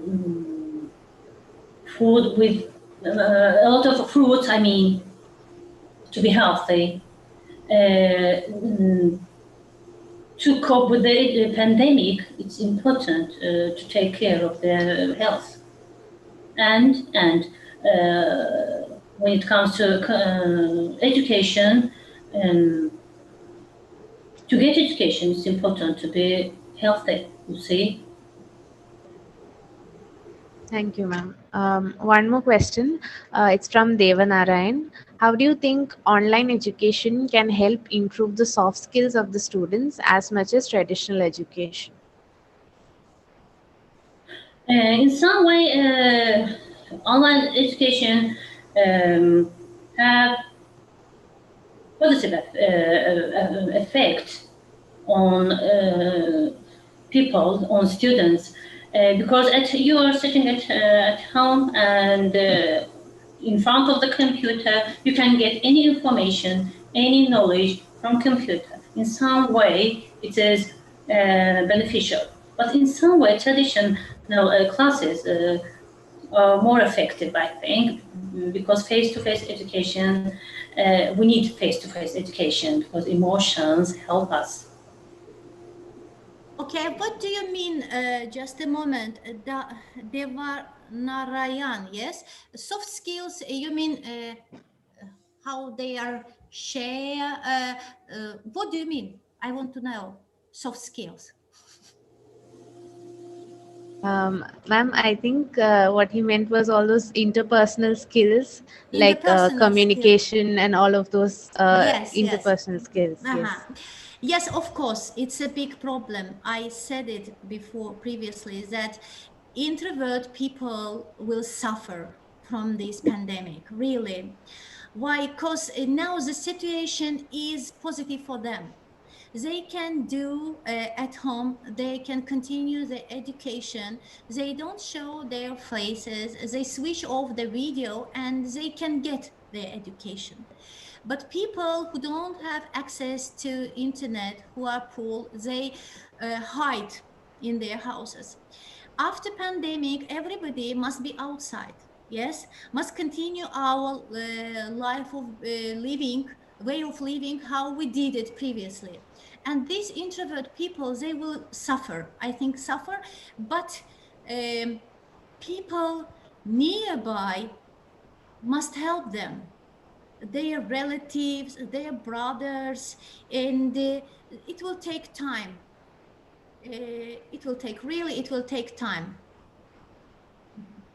food with a lot of fruits. I mean, to be healthy. To cope with the pandemic, it's important to take care of their health. And when it comes to education, to get education, it's important to be healthy, you see. Thank you, ma'am. One more question. It's from Devanarayan. How do you think online education can help improve the soft skills of the students as much as traditional education? In some way, online education have positive effect on people, on students, because you are sitting at home and in front of the computer, you can get any information, any knowledge from computer. In some way, it is beneficial, but in some way, traditional classes are more effective, I think, because face-to-face education, we need face-to-face education because emotions help us. Okay, what do you mean? Just a moment. Deva Narayan, yes? Soft skills, you mean how they are share? What do you mean? I want to know. Soft skills. Ma'am, I think what he meant was all those interpersonal skills like Interpersonal skills. communication and all of those Yes, yes. interpersonal skills. Yes. Yes, of course, it's a big problem. I said it before previously that introvert people will suffer from this pandemic, really. Why? Because now the situation is positive for them. They can do at home, they can continue their education, they don't show their faces, they switch off the video and they can get their education. But people who don't have access to internet, who are poor, they hide in their houses. After pandemic, everybody must be outside. Yes, must continue our life of living, way of living, how we did it previously. And these introvert people, they will suffer. I think suffer, but people nearby must help them, their relatives, their brothers, and it will take time. It will take time.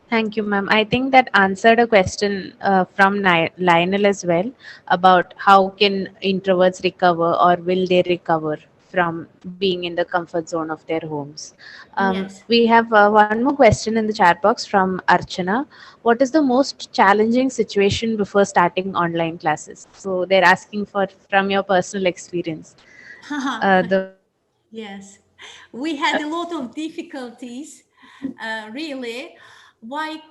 Thank you, ma'am. I think that answered a question from Lionel as well about how can introverts recover or will they recover from being in the comfort zone of their homes. Yes. We have one more question in the chat box from Archana. What is the most challenging situation before starting online classes? So they're asking for from your personal experience. The Yes. We had a lot of difficulties, really. Why,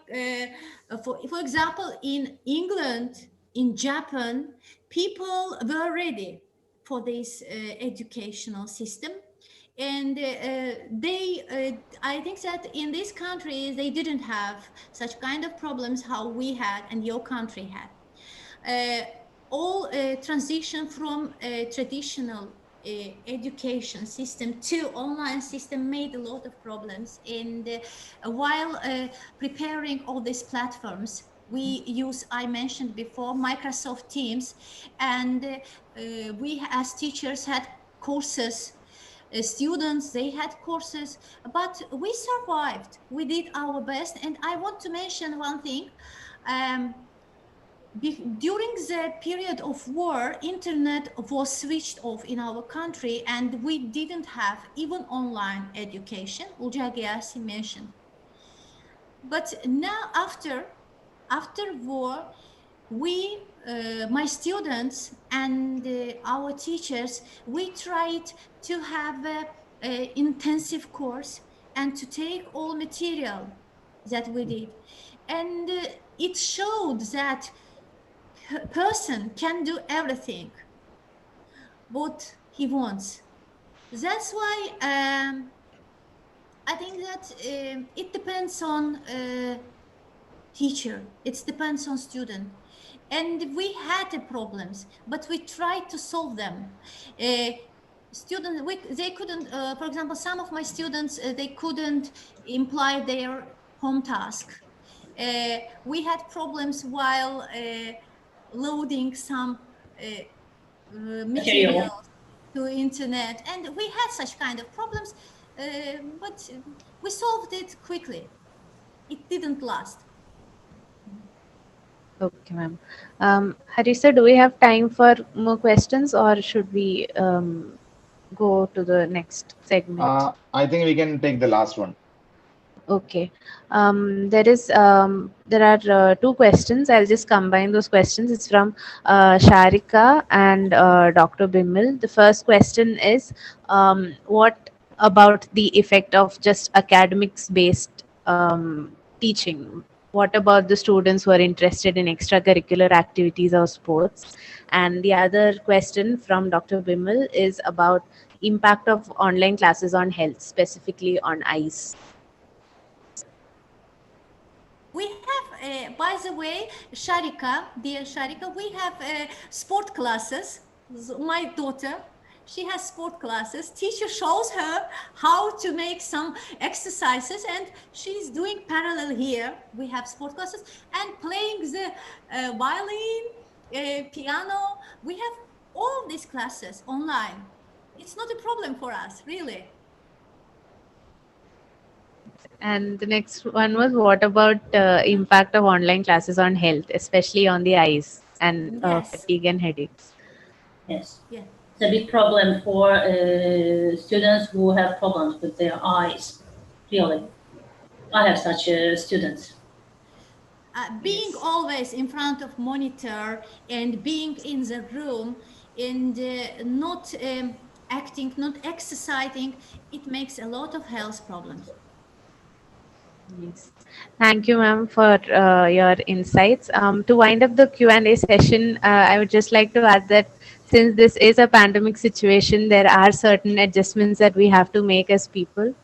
for example, in England, in Japan, people were ready for this educational system. And I think that in these countries, they didn't have such kind of problems how we had and your country had. All transition from traditional education system to online system made a lot of problems. And while preparing all these platforms, we use, I mentioned before, Microsoft Teams, and we as teachers had courses. Students, they had courses, but we survived. We did our best. And I want to mention one thing. During the period of war, internet was switched off in our country, and we didn't have even online education. Uljagiasi mentioned. But now, after war, we, my students and our teachers, we tried to have a intensive course and to take all material that we did, and it showed that person can do everything what he wants. That's why I think that it depends on teacher. It depends on student. And we had the problems, but we tried to solve them. Students, they couldn't, for example, some of my students, they couldn't imply their home task. We had problems while loading some materials to internet, and we had such kind of problems, but we solved it quickly. It didn't last. Okay, ma'am. Harisa, do we have time for more questions, or should we go to the next segment? I think we can take the last one. Okay. There are two questions. I'll just combine those questions. It's from Sharika and Dr. Bimal. The first question is, what about the effect of just academics-based teaching? What about the students who are interested in extracurricular activities or sports? And the other question from Dr. Bimal is about impact of online classes on health, specifically on eyes. We have, by the way, Sharika, dear Sharika, we have sport classes. My daughter, she has sport classes. Teacher shows her how to make some exercises, and she's doing parallel here. We have sport classes and playing the violin, piano. We have all these classes online. It's not a problem for us, really. And the next one was, what about impact of online classes on health, especially on the eyes and fatigue and headaches? Yes. Yeah. It's a big problem for students who have problems with their eyes. Really, I have such students. Being always in front of monitor and being in the room and not acting, not exercising, it makes a lot of health problems. Yes. Thank you, ma'am, for your insights. To wind up the Q&A session, I would just like to add that since this is a pandemic situation, there are certain adjustments that we have to make as people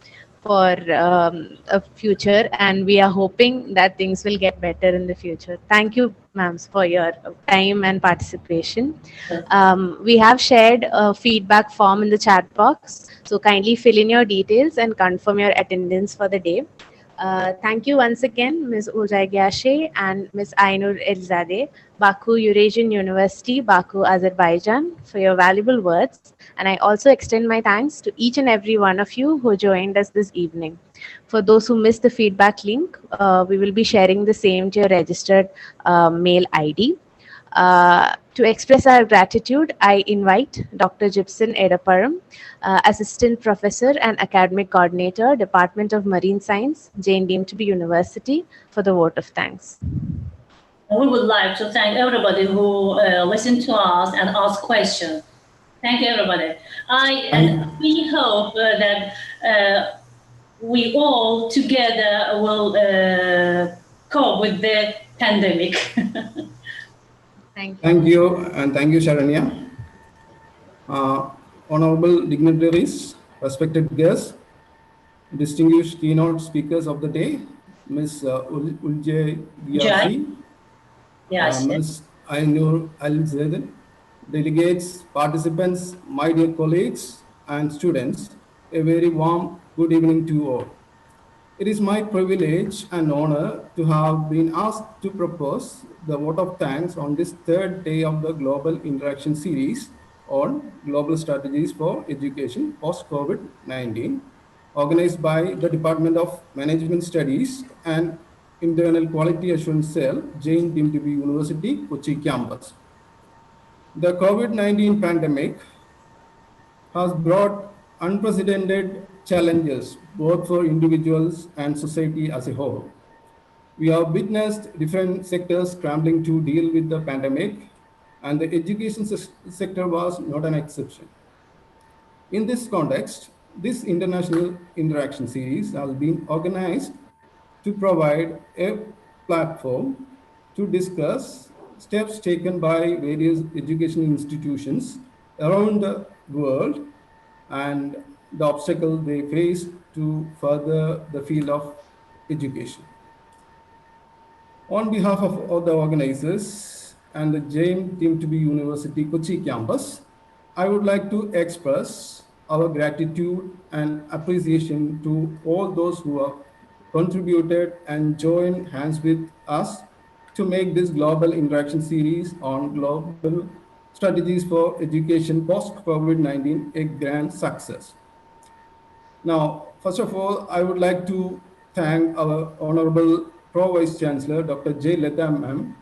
for a future, and we are hoping that things will get better in the future. Thank you, ma'am, for your time and participation. We have shared a feedback form in the chat box, so kindly fill in your details and confirm your attendance for the day. Thank you once again, Ms. Uzaygashe and Ms. Ainur Elzadeh, Baku Eurasian University, Baku, Azerbaijan, for your valuable words. And I also extend my thanks to each and every one of you who joined us this evening. For those who missed the feedback link, we will be sharing the same to your registered mail ID. To express our gratitude, I invite Dr. Gibson Edaparam, Assistant Professor and Academic Coordinator, Department of Marine Science, Jain Deemtb University, for the vote of thanks. We would like to thank everybody who listened to us and asked questions. Thank you, everybody. We hope that we all together will cope with the pandemic. Thank you. Thank you, and thank you, Sharanya. Honorable dignitaries, respected guests, distinguished keynote speakers of the day, Ms. Ulje Jai? Giazi, Yes. Ms. Ainur Al-Zaid, delegates, participants, my dear colleagues and students, a very warm good evening to you all. It is my privilege and honor to have been asked to propose the vote of thanks on this third day of the Global Interaction Series on Global Strategies for Education post-COVID-19, organized by the Department of Management Studies and Internal Quality Assurance Cell, Jain deemed to be University, Kochi campus. The COVID-19 pandemic has brought unprecedented challenges both for individuals and society as a whole. We have witnessed different sectors scrambling to deal with the pandemic, and the education sector was not an exception. In this context, this international interaction series has been organized to provide a platform to discuss steps taken by various education institutions around the world and the obstacles they face to further the field of education. On behalf of all the organizers and the Jain Team to be University Kochi campus, I would like to express our gratitude and appreciation to all those who have contributed and joined hands with us to make this global interaction series on global strategies for education post-COVID-19 a grand success. Now, first of all, I would like to thank our Honorable Pro Vice Chancellor, Dr. J. Leta Ma'am,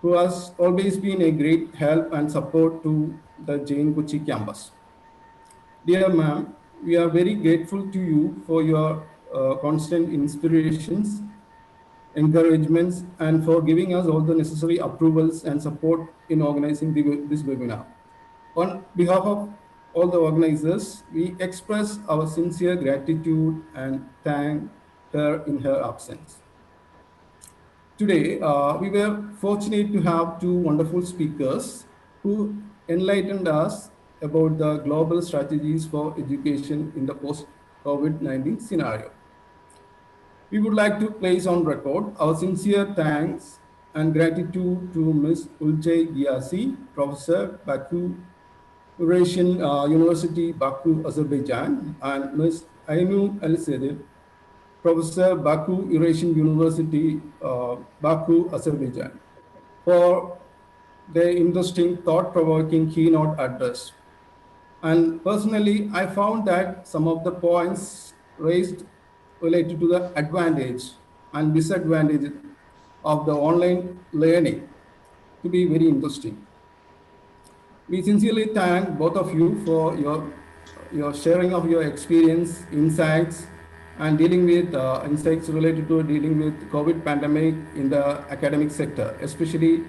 who has always been a great help and support to the Jain Kochi campus. Dear ma'am, we are very grateful to you for your constant inspirations, encouragements, and for giving us all the necessary approvals and support in organizing this webinar. On behalf of all the organizers, we express our sincere gratitude and thank her in her absence. Today, we were fortunate to have two wonderful speakers who enlightened us about the global strategies for education in the post-COVID-19 scenario. We would like to place on record our sincere thanks and gratitude to Ms. Ulje Giazi, Professor, Baku Eurasian University, Baku, Azerbaijan, and Ms. Ainur Al-Zaid, Professor, Baku Eurasian University, Baku, Azerbaijan, for their interesting, thought-provoking keynote address. And personally, I found that some of the points raised related to the advantage and disadvantage of the online learning to be very interesting. We sincerely thank both of you for your sharing of your experience, insights, and dealing with insights related to dealing with COVID pandemic in the academic sector, especially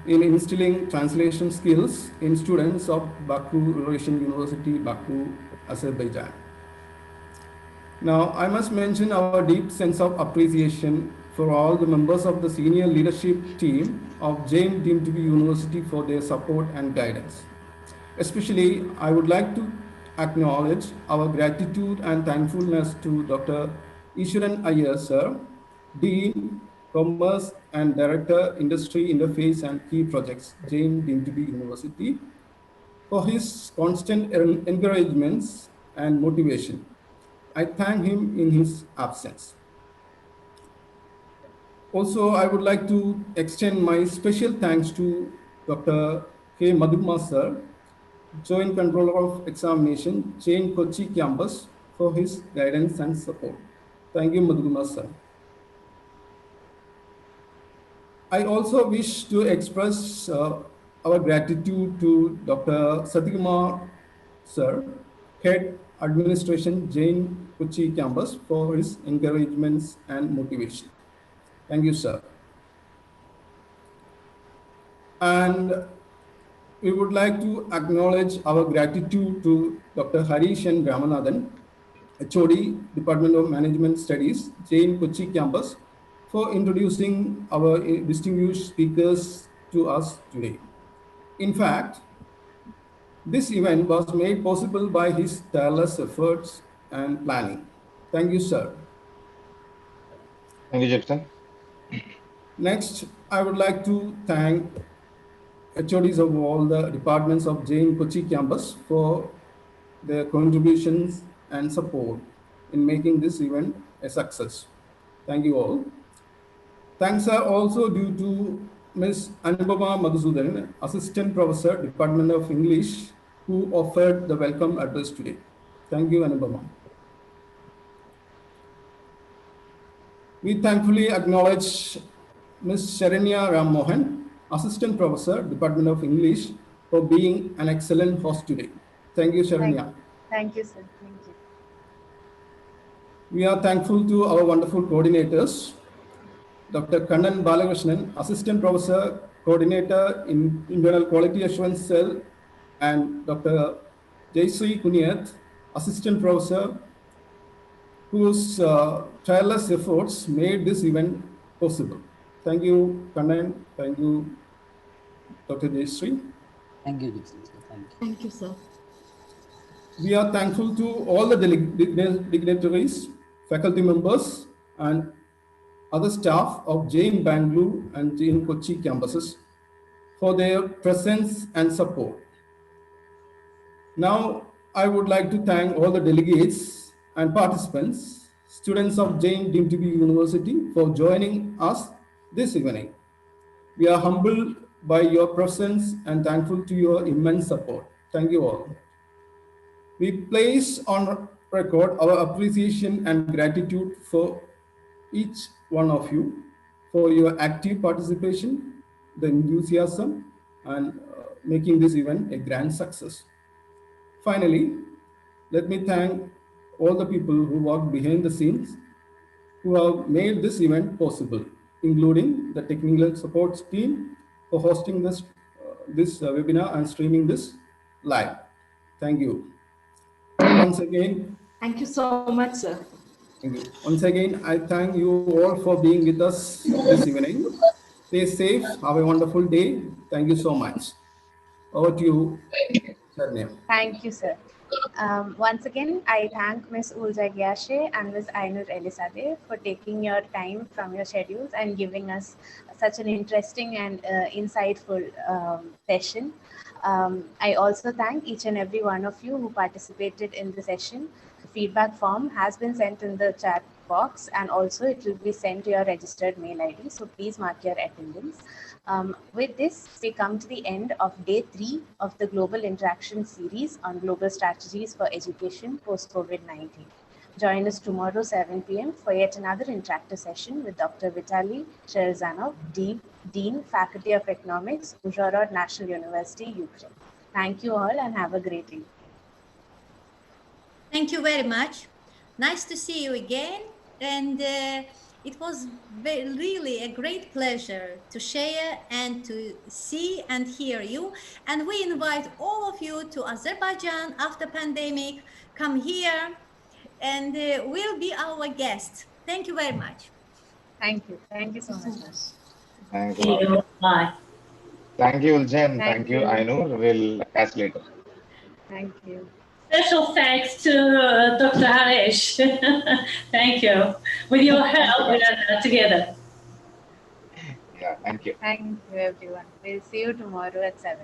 in instilling translation skills in students of Baku Eurasian University, Baku, Azerbaijan. Now, I must mention our deep sense of appreciation for all the members of the senior leadership team of Jain deemed to be University for their support and guidance. Especially, I would like to acknowledge our gratitude and thankfulness to Dr. Iswaran Iyer, sir, Dean, Commerce and Director, Industry Interface and Key Projects, Jain deemed to be University, for his constant encouragements and motivation. I thank him in his absence. Also, I would like to extend my special thanks to Dr. K. Madhuma sir, Joint Controller of Examination, Jain Kochi campus, for his guidance and support. Thank you, Madhuma sir. I also wish to express our gratitude to Dr. Satikumar sir, Head Administration, Jain Kochi campus, for his encouragements and motivation. Thank you, sir. And we would like to acknowledge our gratitude to Dr. Harish and Ramanathan, HOD, Department of Management Studies, Jain Kochi campus, for introducing our distinguished speakers to us today. In fact, this event was made possible by his tireless efforts and planning. Thank you, sir. Thank you, Jackson. Next, I would like to thank HODs of all the departments of Jain Kochi campus for their contributions and support in making this event a success. Thank you all. Thanks are also due to Ms. Anubhava Madhusudan, Assistant Professor, Department of English, who offered the welcome address today. Thank you, Anubhava. We thankfully acknowledge Ms. Sharanya Ram Mohan, Assistant Professor, Department of English, for being an excellent host today. Thank you, Sharanya. Thank you, sir. Thank you. We are thankful to our wonderful coordinators, Dr. Kannan Balakrishnan, Assistant Professor, Coordinator in Internal Quality Assurance Cell, and Dr. Jayshree Kuniyat, Assistant Professor, whose tireless efforts made this event possible. Thank you, Kannan. Thank you, Dr. Jayshree. Thank you, Dixon. Thank you. Thank you, sir. We are thankful to all the dignitaries, faculty members, and other staff of Jain Bangalore and Jain Kochi campuses for their presence and support. Now, I would like to thank all the delegates and participants, students of Jain Deemed to be University, for joining us this evening. We are humbled by your presence and thankful to your immense support. Thank you all. We place on record our appreciation and gratitude for each one of you for your active participation, the enthusiasm, and making this event a grand success. Finally, let me thank all the people who work behind the scenes who have made this event possible, including the technical support team for hosting this webinar and streaming this live. Thank you. Once again, thank you so much, sir. thank you. Once again, I thank you all for being with us this evening. Stay safe. Have a wonderful day. Thank you so much. Over to you, Sarnya. Thank you, sir. Once again, I thank Ms. Ulja Gyashe and Ms. Ainur Elisade for taking your time from your schedules and giving us such an interesting and insightful session. I also thank each and every one of you who participated in the session. The feedback form has been sent in the chat box, and also it will be sent to your registered mail ID. So please mark your attendance. With this, we come to the end of day 3 of the Global Interaction series on global strategies for education post-COVID-19. Join us tomorrow 7 p.m. for yet another interactive session with Dr. Vitaly Sherzanov, Dean, Faculty of Economics, Uzhhorod National University, Ukraine. Thank you all and have a great day. Thank you very much. Nice to see you again. And it was really a great pleasure to share and to see and hear you. And we invite all of you to Azerbaijan after pandemic. Come here and will be our guest. Thank you very much. Thank you. Thank you so much. Thank See you. you. Bye. Thank you, Uljan. Thank Thank you, you. Ainur. We'll catch later. Thank you. Special thanks to Dr. Harish. Thank you. With your help, we are together. Yeah, thank you. Thank you, everyone. We'll see you tomorrow at 7.